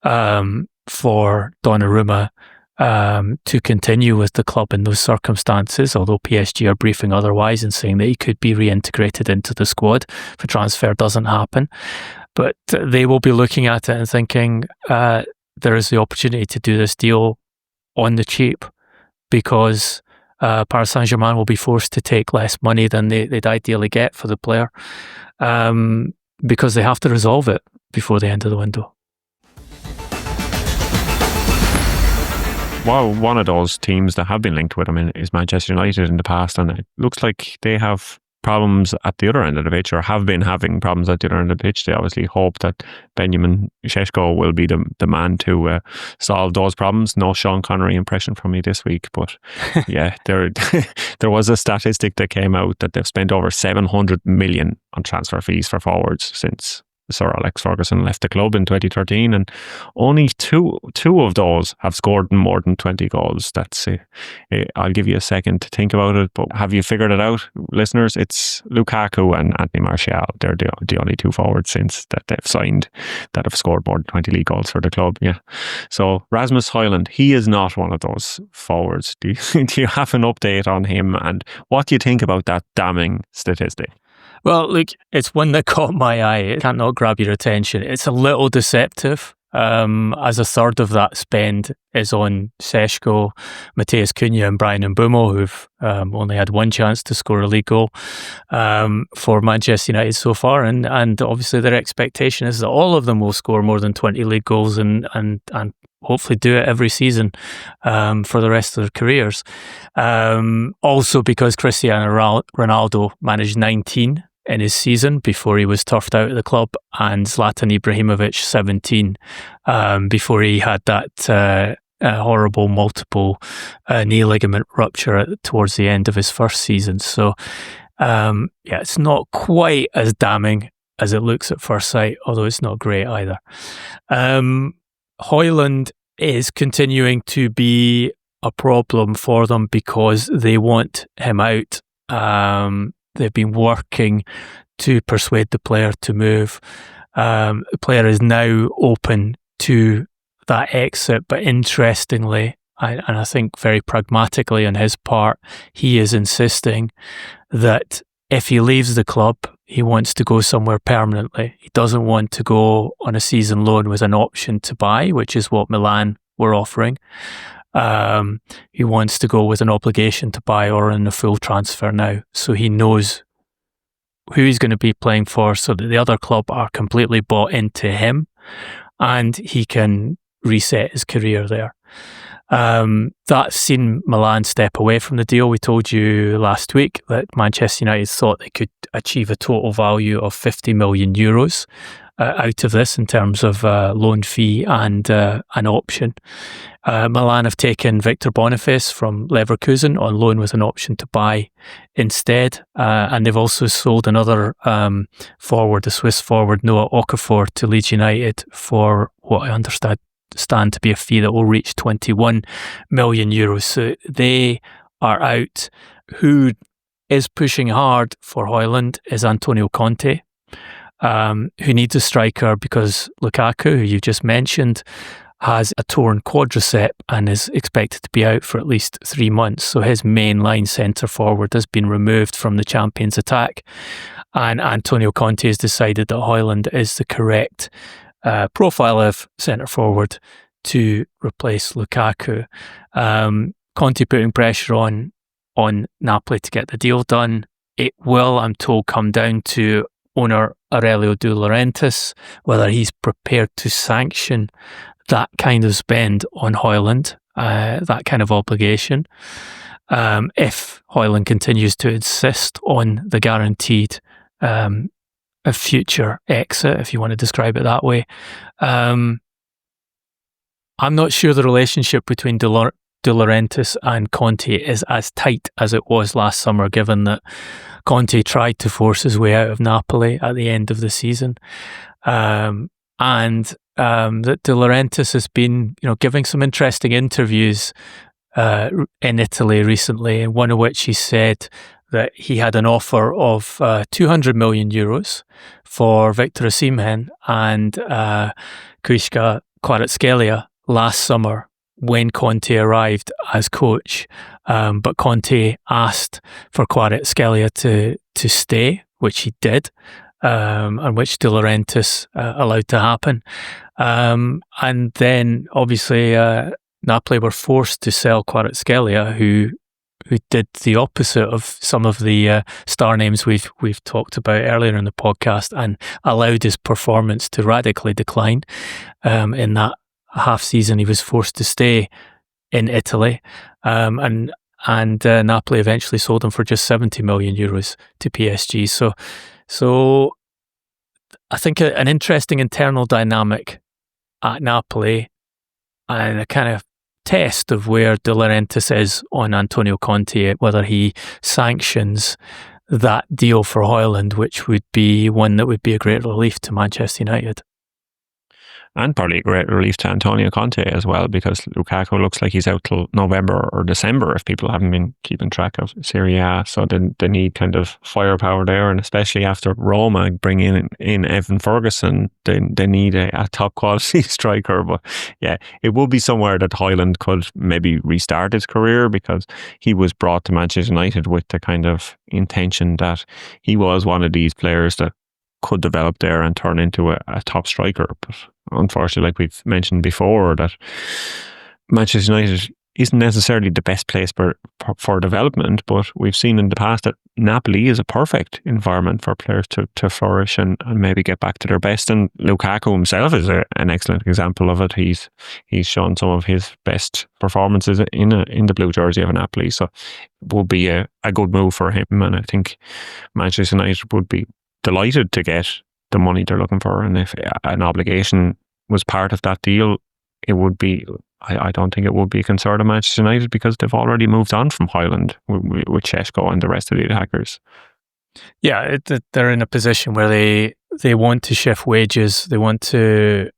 for Donnarumma to continue with the club in those circumstances, although PSG are briefing otherwise and saying that he could be reintegrated into the squad if a transfer doesn't happen. But they will be looking at it and thinking there is the opportunity to do this deal on the cheap, because Paris Saint-Germain will be forced to take less money than they'd ideally get for the player, because they have to resolve it before the end of the window. Well, one of those teams that have been linked with him is Manchester United in the past, and it looks like they have problems at the other end of the pitch, or have been having problems at the other end of the pitch. They obviously hope that Benjamin Šeško will be the man to solve those problems. No Sean Connery impression from me this week, but yeah, there was a statistic that came out that they've spent over 700 million on transfer fees for forwards since Sir Alex Ferguson left the club in 2013, and only two of those have scored more than 20 goals. That's I'll give you a second to think about it, but have you figured it out, listeners? It's Lukaku and Anthony Martial. They're the only two forwards since that they've signed that have scored more than 20 league goals for the club. Yeah. So Rasmus Hojlund, he is not one of those forwards. Do you have an update on him, and what do you think about that damning statistic? Well, look, it's one that caught my eye. It can't not grab your attention. It's a little deceptive. as a third of that spend is on Seško, Mateus Cunha and Brian Mbeumo, who've only had one chance to score a league goal for Manchester United so far, and obviously their expectation is that all of them will score more than 20 league goals and hopefully do it every season for the rest of their careers. Also because Cristiano Ronaldo managed 19 in his season before he was turfed out of the club, and Zlatan Ibrahimovic 17 before he had that horrible multiple knee ligament rupture towards the end of his first season. So it's not quite as damning as it looks at first sight, although it's not great either. Hojlund is continuing to be a problem for them because they want him out. They've been working to persuade the player to move. The player is now open to that exit, but interestingly, and I think very pragmatically on his part, he is insisting that if he leaves the club, he wants to go somewhere permanently. He doesn't want to go on a season loan with an option to buy, which is what Milan were offering. He wants to go with an obligation to buy or in a full transfer now. So he knows who he's going to be playing for so that the other club are completely bought into him and he can reset his career there. That's seen Milan step away from the deal. We told you last week that Manchester United thought they could achieve a total value of 50 million euros out of this in terms of loan fee and an option. Milan have taken Victor Boniface from Leverkusen on loan with an option to buy instead, and they've also sold another forward, the Swiss forward Noah Okafor, to Leeds United for what I understand to be a fee that will reach 21 million euros. So they are out. Who is pushing hard for Hojlund is Antonio Conte, who needs a striker because Lukaku, who you just mentioned, has a torn quadricep and is expected to be out for at least 3 months. So his main line centre forward has been removed from the champions attack. And Antonio Conte has decided that Hojlund is the correct profile of centre forward to replace Lukaku. Conte putting pressure on Napoli to get the deal done. It will, I'm told, come down to owner Aurelio De Laurentiis, whether he's prepared to sanction that kind of spend on Hojlund, that kind of obligation. If Hojlund continues to insist on the guaranteed a future exit, if you want to describe it that way. I'm not sure the relationship between De Laurentiis and Conte is as tight as it was last summer, given that Conte tried to force his way out of Napoli at the end of the season. And that De Laurentiis has been, giving some interesting interviews in Italy recently, and one of which he said that he had an offer of 200 million euros for Victor Osimhen and Kuishka Kvaratskhelia last summer when Conte arrived as coach. But Conte asked for Kvaratskhelia to stay, which he did, and which De Laurentiis allowed to happen. And then obviously Napoli were forced to sell Kvaratskhelia, who did the opposite of some of the star names we've talked about earlier in the podcast, and allowed his performance to radically decline. In that half season, he was forced to stay in Italy, and Napoli eventually sold him for just 70 million euros to PSG. So I think an interesting internal dynamic at Napoli, and a kind of test of where De Laurentiis is on Antonio Conte, whether he sanctions that deal for Hojlund, which would be one that would be a great relief to Manchester United. And probably a great relief to Antonio Conte as well, because Lukaku looks like he's out till November or December if people haven't been keeping track of Serie A. So they need kind of firepower there, and especially after Roma bringing in Evan Ferguson, they need a top quality striker. But yeah, it will be somewhere that Hojlund could maybe restart his career, because he was brought to Manchester United with the kind of intention that he was one of these players that could develop there and turn into a top striker. But unfortunately, like we've mentioned before, that Manchester United isn't necessarily the best place for development, but we've seen in the past that Napoli is a perfect environment for players to flourish and maybe get back to their best. And Lukaku himself is an excellent example of it. He's shown some of his best performances in the blue jersey of Napoli, so it would be a good move for him. And I think Manchester United would be delighted to get the money they're looking for, and if an obligation was part of that deal, it would be. I don't think it would be a concern of Manchester United, because they've already moved on from Hojlund with Šeško and the rest of the attackers. Yeah, they're in a position where they want to shift wages. They want to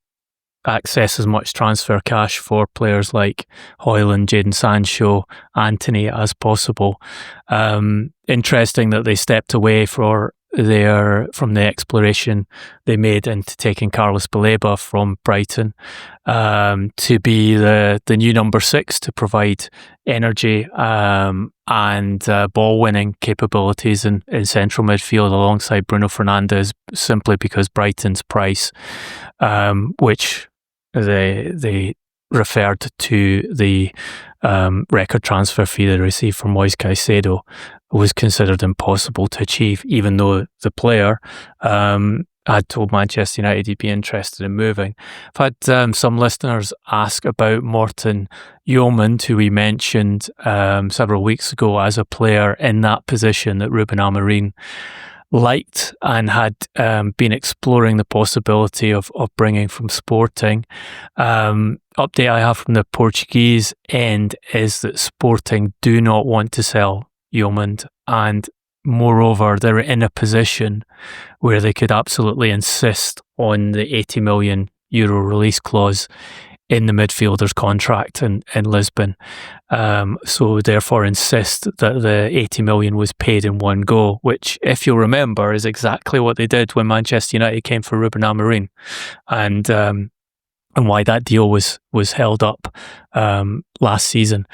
access as much transfer cash for players like Hojlund, Jadon Sancho, Antony as possible. Interesting that they stepped away from the exploration they made into taking Carlos Baleba from Brighton to be the new number 6 to provide energy and ball winning capabilities in central midfield alongside Bruno Fernandes, simply because Brighton's price, which they referred to the record transfer fee they received from Moise Caicedo, was considered impossible to achieve, even though the player had told Manchester United he'd be interested in moving. I've had some listeners ask about Morten Hjulmand, who we mentioned several weeks ago as a player in that position that Ruben Amorim liked and had been exploring the possibility of bringing from Sporting. Update I have from the Portuguese end is that Sporting do not want to sell Hjulmand, and moreover they're in a position where they could absolutely insist on the €80 million release clause in the midfielder's contract in Lisbon. So therefore insist that the 80 million was paid in one go, which, if you'll remember, is exactly what they did when Manchester United came for Ruben Amorim, and why that deal was held up last season.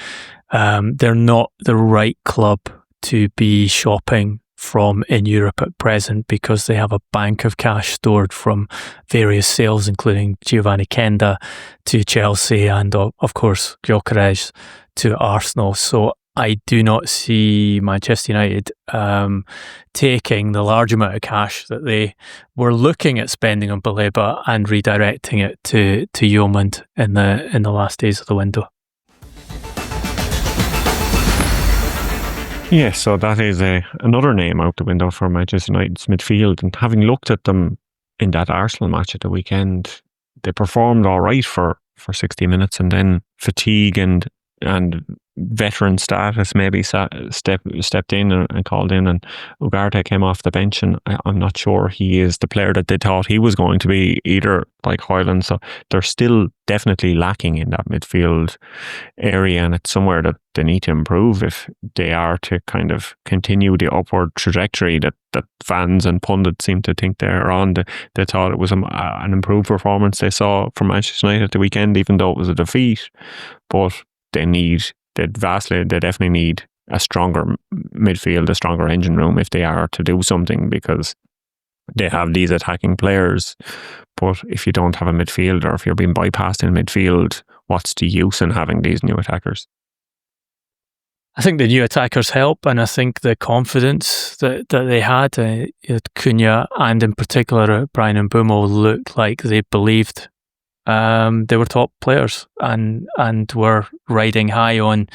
They're not the right club to be shopping from in Europe at present, because they have a bank of cash stored from various sales, including Giovanni Kenda to Chelsea and of course Gyokeres to Arsenal. So I do not see Manchester United taking the large amount of cash that they were looking at spending on Baleba and redirecting it to Hjulmand in the last days of the window. Yeah, so that is another name out the window for Manchester United's midfield. And having looked at them in that Arsenal match at the weekend, they performed all right for 60 minutes, and then fatigue and veteran status maybe stepped in and called in, and Ugarte came off the bench, and I'm not sure he is the player that they thought he was going to be either, like Hojlund. So they're still definitely lacking in that midfield area, and it's somewhere that they need to improve if they are to kind of continue the upward trajectory that fans and pundits seem to think they're on. They thought it was an improved performance they saw from Manchester United at the weekend, even though it was a defeat. But they definitely need a stronger midfield, a stronger engine room if they are to do something, because they have these attacking players. But if you don't have a midfield, or if you're being bypassed in midfield, what's the use in having these new attackers? I think the new attackers help, and I think the confidence that they had, Cunha and in particular Brian Mbeumo, looked like they believed they were top players and were riding high on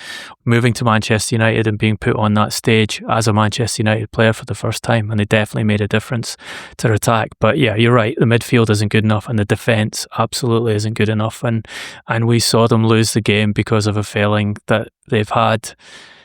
moving to Manchester United and being put on that stage as a Manchester United player for the first time, and they definitely made a difference to their attack. But yeah, you're right, the midfield isn't good enough and the defence absolutely isn't good enough, and we saw them lose the game because of a failing that they've had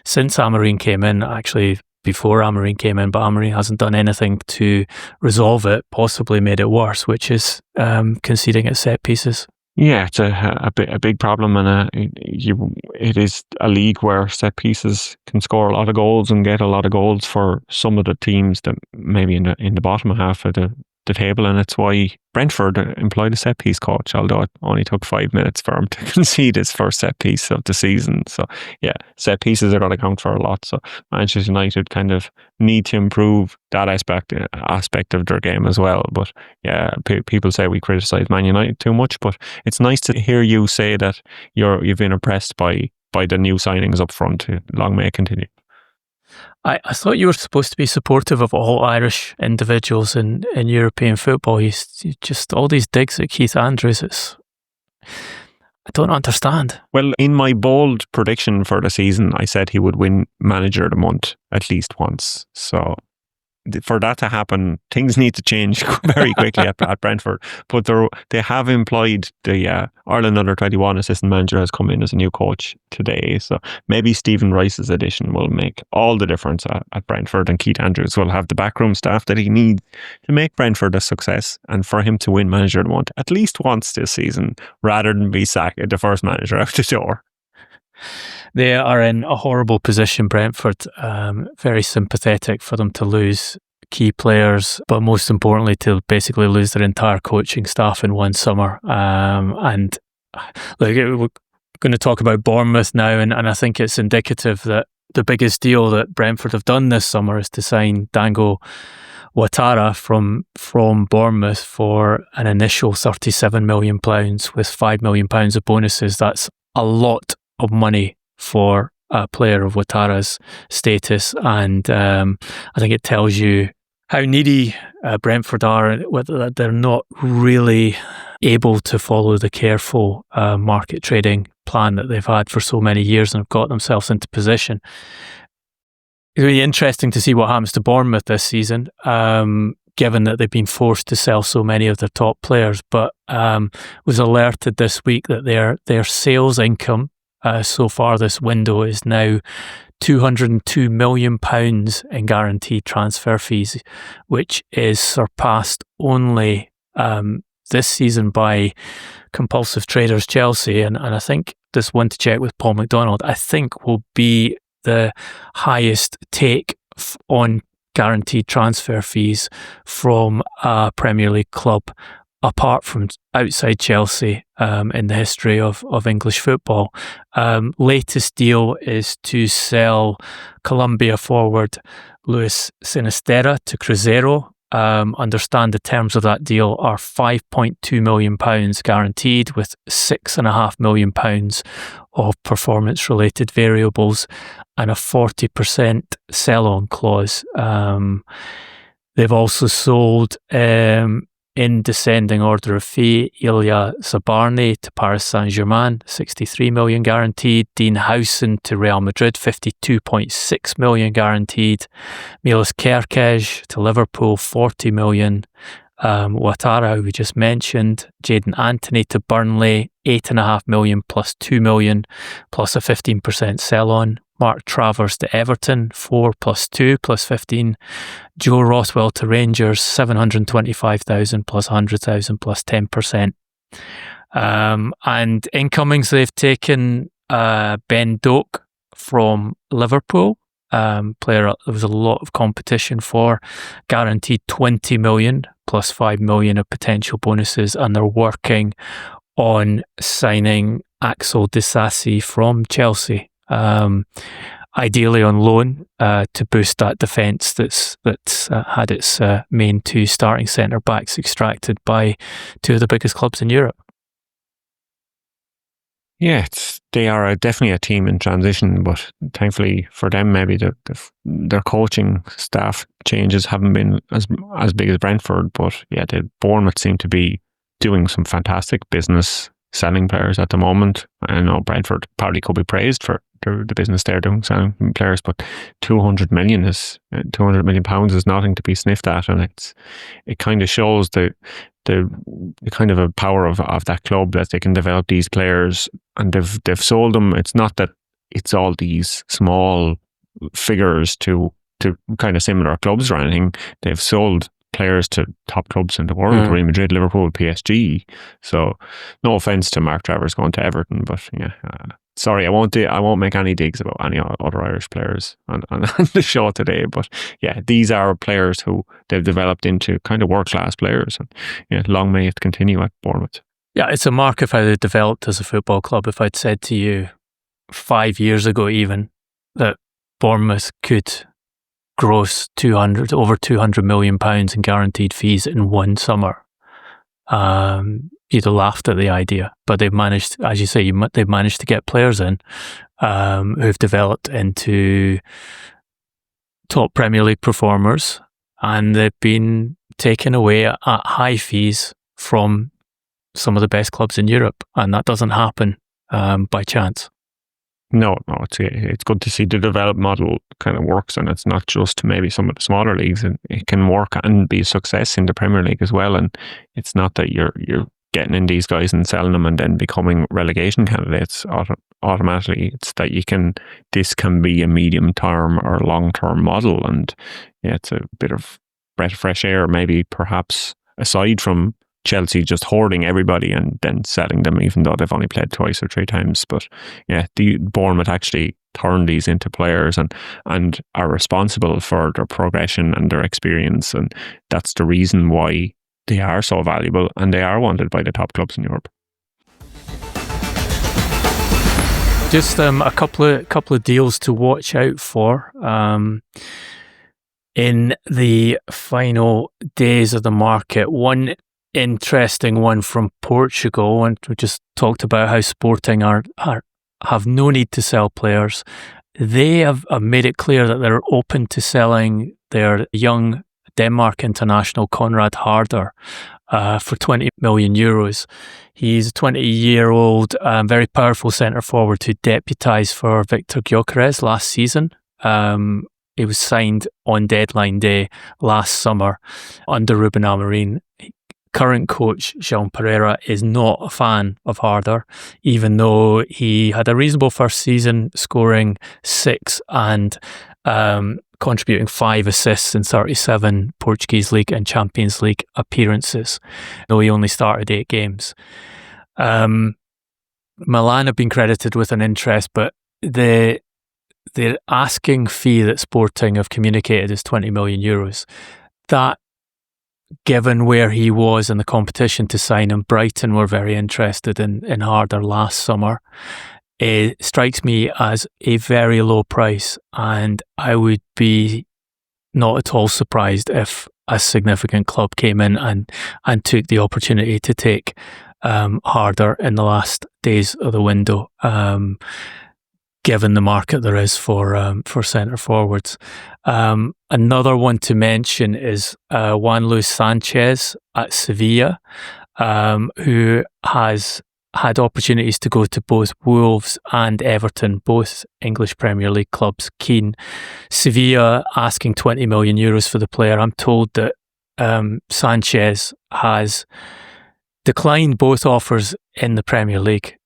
since Amorim came in, actually before Amorim came in, but Amorim hasn't done anything to resolve it, possibly made it worse, which is conceding at set pieces. Yeah, it's a big problem, and it is a league where set pieces can score a lot of goals and get a lot of goals for some of the teams that maybe in the bottom half of the the table, and it's why Brentford employed a set piece coach, although it only took 5 minutes for him to concede his first set piece of the season. So yeah, set pieces are going to count for a lot. So Manchester United kind of need to improve that aspect of their game as well. But yeah, people say we criticise Man United too much, but it's nice to hear you say that you've been impressed by the new signings up front. Long may it continue. I thought you were supposed to be supportive of all Irish individuals in European football. You just all these digs at Keith Andrews. I don't understand. Well, in my bold prediction for the season, I said he would win Manager of the Month at least once. So for that to happen, things need to change very quickly at Brentford. But they have employed the Ireland Under-21 assistant manager has come in as a new coach today. So maybe Stephen Rice's addition will make all the difference at Brentford, and Keith Andrews will have the backroom staff that he needs to make Brentford a success and for him to win Manager of the Month at least once this season, rather than be sacked the first manager out the door. They are in a horrible position, Brentford. Very sympathetic for them to lose key players, but most importantly to basically lose their entire coaching staff in one summer. And like, we're going to talk about Bournemouth now, and I think it's indicative that the biggest deal that Brentford have done this summer is to sign Dango Ouattara from Bournemouth for an initial £37 million with £5 million of bonuses. That's a lot of money for a player of Ouattara's status, and I think it tells you how needy Brentford are, whether they're not really able to follow the careful market trading plan that they've had for so many years and have got themselves into position. It's really interesting to see what happens to Bournemouth this season, given that they've been forced to sell so many of their top players, but was alerted this week that their sales income so far this window is now £202 million in guaranteed transfer fees, which is surpassed only this season by compulsive traders Chelsea, and I think this one to check with Paul McDonald, I think will be the highest take on guaranteed transfer fees from a Premier League club apart from outside Chelsea in the history of English football. Latest deal is to sell Colombia forward Luis Sinisterra to Cruzeiro. Understand the terms of that deal are £5.2 million guaranteed with £6.5 million of performance-related variables and a 40% sell-on clause. They've also sold in descending order of fee, Ilya Zabarny to Paris Saint-Germain, 63 million guaranteed. Dean Howson to Real Madrid, 52.6 million guaranteed. Milos Kerkez to Liverpool, 40 million. Ouattara, who we just mentioned. Jadon Anthony to Burnley, 8.5 million plus 2 million plus a 15% sell-on. Mark Travers to Everton, 4 plus 2 plus 15. Joe Rothwell to Rangers, 725,000 plus 100,000 plus 10%. And incomings, they've taken Ben Doak from Liverpool, player there was a lot of competition for, guaranteed 20 million plus 5 million of potential bonuses, and they're working on signing Axel Disasi from Chelsea. Ideally on loan to boost that defence that's had its main two starting centre backs extracted by two of the biggest clubs in Europe. Yeah, they are definitely a team in transition, but thankfully for them, maybe their coaching staff changes haven't been as big as Brentford. But yeah, the Bournemouth seem to be doing some fantastic business selling players at the moment. I know Brentford probably could be praised for the business they're doing selling players, but 200 million pounds is nothing to be sniffed at, and it kind of shows the kind of a power of that club, that they can develop these players, and they've sold them. It's not that it's all these small figures to kind of similar clubs or anything. They've sold players to top clubs in the world, Real Madrid, Liverpool, PSG. So no offence to Mark Travers going to Everton, but yeah, sorry, I won't make any digs about any other Irish players on the show today. But yeah, these are players who they've developed into kind of world-class players. And yeah, long may it continue at Bournemouth. Yeah, it's a mark of how they developed as a football club. If I'd said to you 5 years ago even that Bournemouth could gross over £200 million in guaranteed fees in one summer, you'd have laughed at the idea. But they've managed, as you say, they've managed to get players in who've developed into top Premier League performers, and they've been taken away at high fees from some of the best clubs in Europe, and that doesn't happen by chance. No, it's good to see the developed model kind of works, and it's not just maybe some of the smaller leagues, and it can work and be a success in the Premier League as well. And it's not that you're getting in these guys and selling them and then becoming relegation candidates automatically. It's that this can be a medium term or long term model, and yeah, it's a bit of breath of fresh air, maybe perhaps aside from Chelsea just hoarding everybody and then selling them, even though they've only played twice or three times. But yeah, the Bournemouth actually turn these into players and are responsible for their progression and their experience, and that's the reason why they are so valuable and they are wanted by the top clubs in Europe. Just a couple of deals to watch out for in the final days of the market. One interesting one from Portugal, and we just talked about how Sporting have no need to sell players. They have made it clear that they're open to selling their young Denmark international Conrad Harder for €20 million. He's a 20-year-old, very powerful centre forward who deputised for Viktor Gyokeres last season. He was signed on deadline day last summer under Ruben Amorim. Current coach Jean Pereira is not a fan of Harder, even though he had a reasonable first season, scoring 6 and contributing 5 assists in 37 Portuguese League and Champions League appearances, though he only started 8 games. Milan have been credited with an interest, but the asking fee that Sporting have communicated is €20 million. That, given where he was in the competition to sign him, Brighton were very interested in Harder last summer. It strikes me as a very low price, and I would be not at all surprised if a significant club came in and took the opportunity to take Harder in the last days of the window, given the market there is for centre forwards. Another one to mention is Juanlu Sanchez at Sevilla, who has had opportunities to go to both Wolves and Everton, both English Premier League clubs keen. Sevilla asking €20 million for the player. I'm told that Sanchez has declined both offers in the Premier League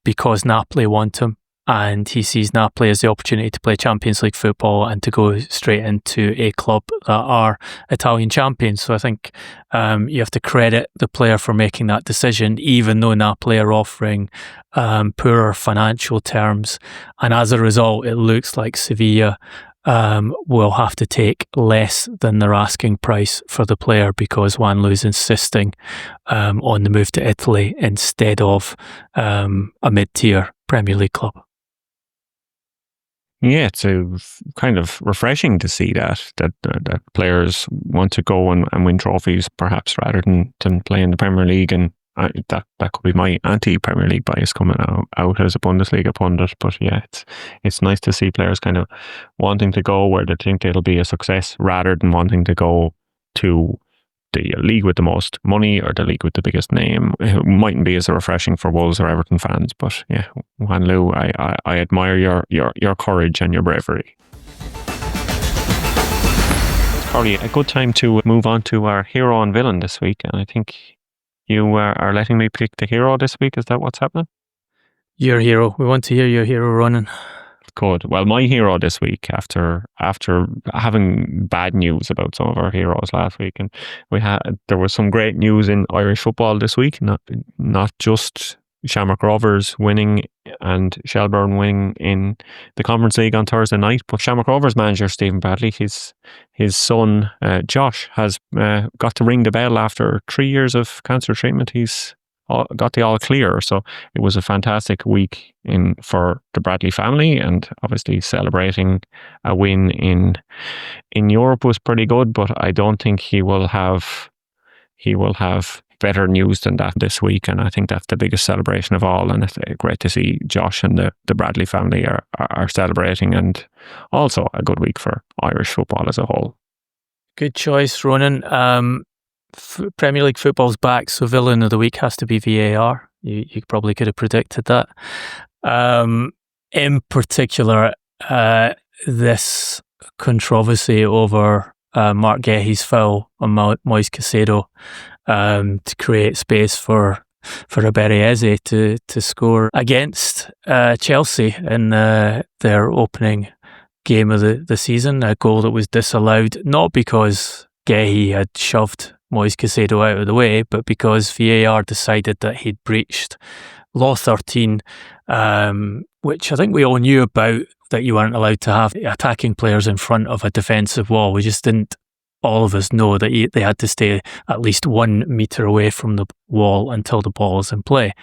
because Napoli want him, and he sees Napoli as the opportunity to play Champions League football and to go straight into a club that are Italian champions. So I think you have to credit the player for making that decision, even though Napoli are offering poorer financial terms. And as a result, it looks like Sevilla will have to take less than their asking price for the player, because Juanlu's insisting on the move to Italy instead of a mid-tier Premier League club. Yeah, it's kind of refreshing to see that players want to go and win trophies, perhaps, rather than play in the Premier League. And that could be my anti-Premier League bias coming out as a Bundesliga pundit. But yeah, it's nice to see players kind of wanting to go where they think it'll be a success, rather than wanting to go to the league with the most money or the league with the biggest name. It mightn't be as refreshing for Wolves or Everton fans, but yeah, Juanlu, I admire your courage and your bravery. It's probably a good time to move on to our hero and villain this week, and I think you are letting me pick the hero this week. Is that what's happening? Your hero. We want to hear your hero, Ronan. Good. Well, my hero this week, after having bad news about some of our heroes last week, and there was some great news in Irish football this week. Not just Shamrock Rovers winning and Shelbourne winning in the Conference League on Thursday night. But Shamrock Rovers manager Stephen Bradley, his son Josh, has got to ring the bell after 3 years of cancer treatment. He's got the all clear. So it was a fantastic week for the Bradley family, and obviously celebrating a win in Europe was pretty good. But I don't think he will have better news than that this week, and I think that's the biggest celebration of all. And it's great to see Josh and the Bradley family are celebrating, and also a good week for Irish football as a whole. Good choice, Ronan. Premier League football's back, so villain of the week has to be VAR. You probably could have predicted that. In particular, this controversy over Marc Guehi's foul on Moise Caicedo to create space for Eberechi to score against Chelsea in their opening game of the season, a goal that was disallowed, not because Guehi had shoved Moise Caicedo out of the way, but because VAR decided that he'd breached Law 13, which I think we all knew about, that you weren't allowed to have attacking players in front of a defensive wall. We just didn't, all of us, know that they had to stay at least 1 metre away from the wall until the ball is in play.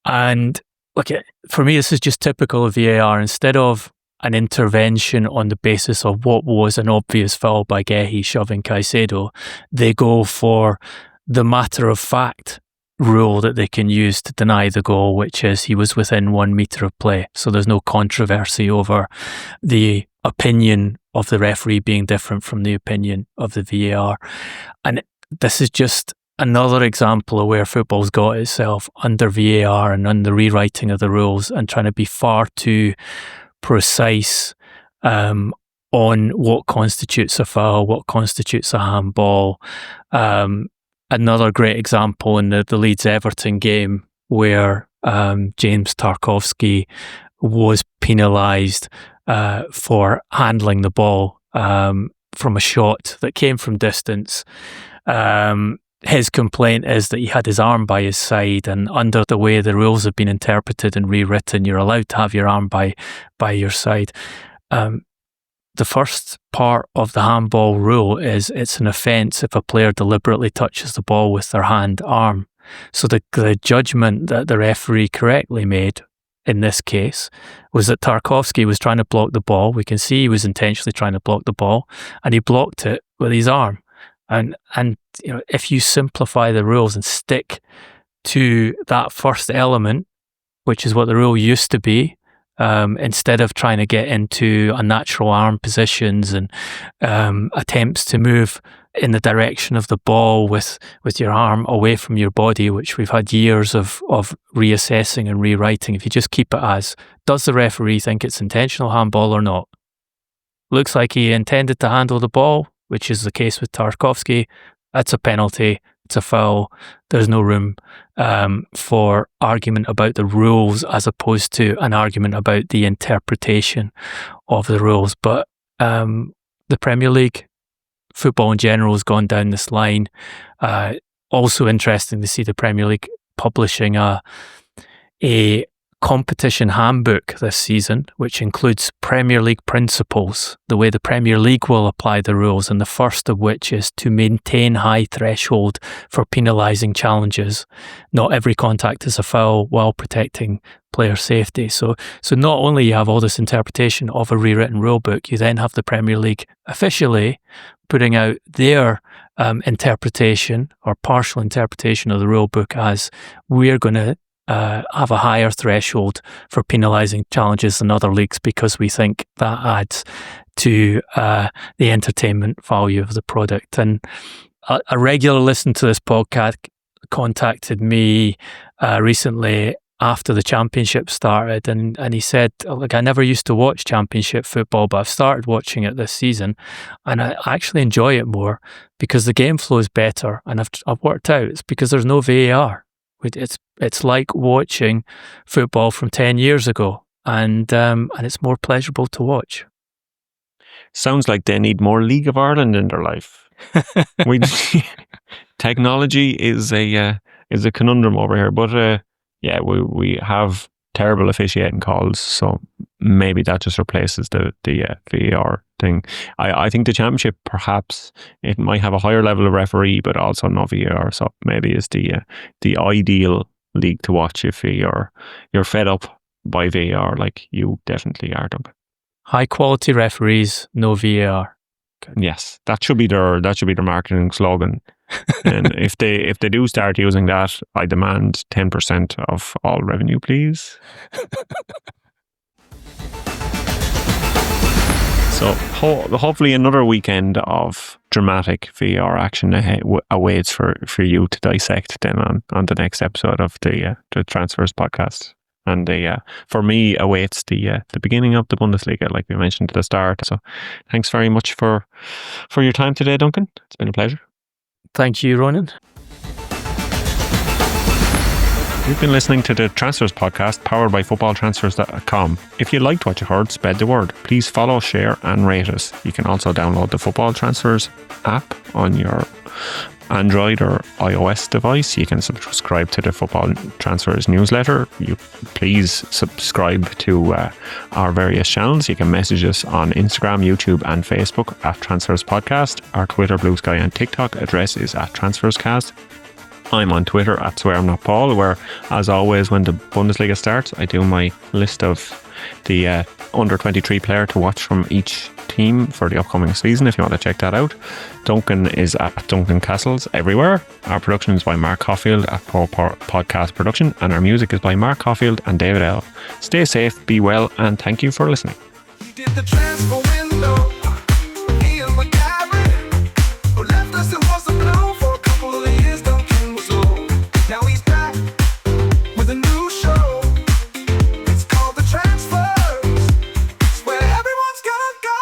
And look, for me, this is just typical of VAR. Instead of an intervention on the basis of what was an obvious foul by Guehi shoving Caicedo, they go for the matter of fact rule that they can use to deny the goal, which is he was within 1 metre of play. So there's no controversy over the opinion of the referee being different from the opinion of the VAR. And this is just another example of where football's got itself under VAR and under rewriting of the rules and trying to be far too precise on what constitutes a foul, what constitutes a handball. Another great example in the Leeds-Everton game where James Tarkowski was penalised for handling the ball from a shot that came from distance. His complaint is that he had his arm by his side, and under the way the rules have been interpreted and rewritten, you're allowed to have your arm by your side. The first part of the handball rule is it's an offence if a player deliberately touches the ball with their arm. So the judgment that the referee correctly made in this case was that Tarkowski was trying to block the ball. We can see he was intentionally trying to block the ball, and he blocked it with his arm. And you know, if you simplify the rules and stick to that first element, which is what the rule used to be, instead of trying to get into unnatural arm positions and attempts to move in the direction of the ball with your arm away from your body, which we've had years of reassessing and rewriting. If you just keep it as, does the referee think it's intentional handball or not? Looks like he intended to handle the ball, which is the case with Tarkowski. That's a penalty. It's a foul. There's no room for argument about the rules as opposed to an argument about the interpretation of the rules. But the Premier League, football in general, has gone down this line. Also interesting to see the Premier League publishing a competition handbook this season, which includes Premier League principles, the way the Premier League will apply the rules, and the first of which is to maintain high threshold for penalising challenges. Not every contact is a foul while protecting player safety. So not only you have all this interpretation of a rewritten rule book, you then have the Premier League officially putting out their interpretation or partial interpretation of the rule book as we're going to have a higher threshold for penalising challenges than other leagues because we think that adds to the entertainment value of the product. And a regular listener to this podcast contacted me recently after the championship started, and he said, look, I never used to watch championship football, but I've started watching it this season and I actually enjoy it more because the game flow is better, and I've worked out it's because there's no VAR. It's like watching football from 10 years ago, and it's more pleasurable to watch. Sounds like they need more League of Ireland in their life. Technology is a conundrum over here, but yeah, we have terrible officiating calls, so maybe that just replaces the VAR thing. I think the Championship, perhaps it might have a higher level of referee, but also no VAR. So maybe it's the ideal league to watch if you're fed up by VAR, like you definitely are, Duncan. High quality referees, no VAR. Yes, that should be their marketing slogan. And if they do start using that, I demand 10% of all revenue, please. So hopefully another weekend of dramatic VAR action awaits for you to dissect then on the next episode of the Transfers podcast. And for me awaits the beginning of the Bundesliga, like we mentioned at the start. So thanks very much for your time today, Duncan. It's been a pleasure. Thank you, Ronan. You've been listening to the Transfers podcast powered by FootballTransfers.com. If you liked what you heard, spread the word. Please follow, share and rate us. You can also download the Football Transfers app on your Android or iOS device. You can subscribe to the Football Transfers newsletter. You please subscribe to our various channels. You can message us on Instagram, YouTube and Facebook at Transfers Podcast. Our Twitter, Blue Sky and TikTok address is at TransfersCast. I'm on Twitter at SwearI'mNotPaul, where, as always, when the Bundesliga starts, I do my list of the under-23 player to watch from each team for the upcoming season, if you want to check that out. Duncan is at Duncan Castles everywhere. Our production is by Mark Caulfield at Podcast Production, and our music is by Mark Caulfield and David L. Stay safe, be well, and thank you for listening. He did the transfer window. He and McGarry, who left us and wasn't known for a couple of years. Duncan was old. Now he's back with a new show. It's called The Transfers. It's where everyone's gonna go.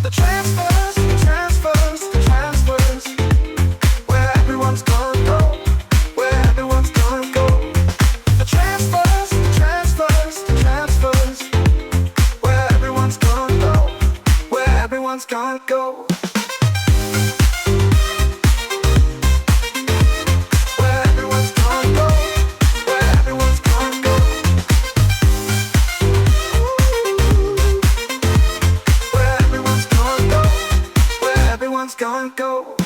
The transfers, the transfers, the transfers. Where everyone's gonna go. Where everyone's gonna go. The transfers, the transfers, the transfers. Where everyone's gonna go. Where everyone's gonna go. Where everyone's gonna go. Where everyone's gonna go. Where everyone's gonna go. Where everyone's gonna go.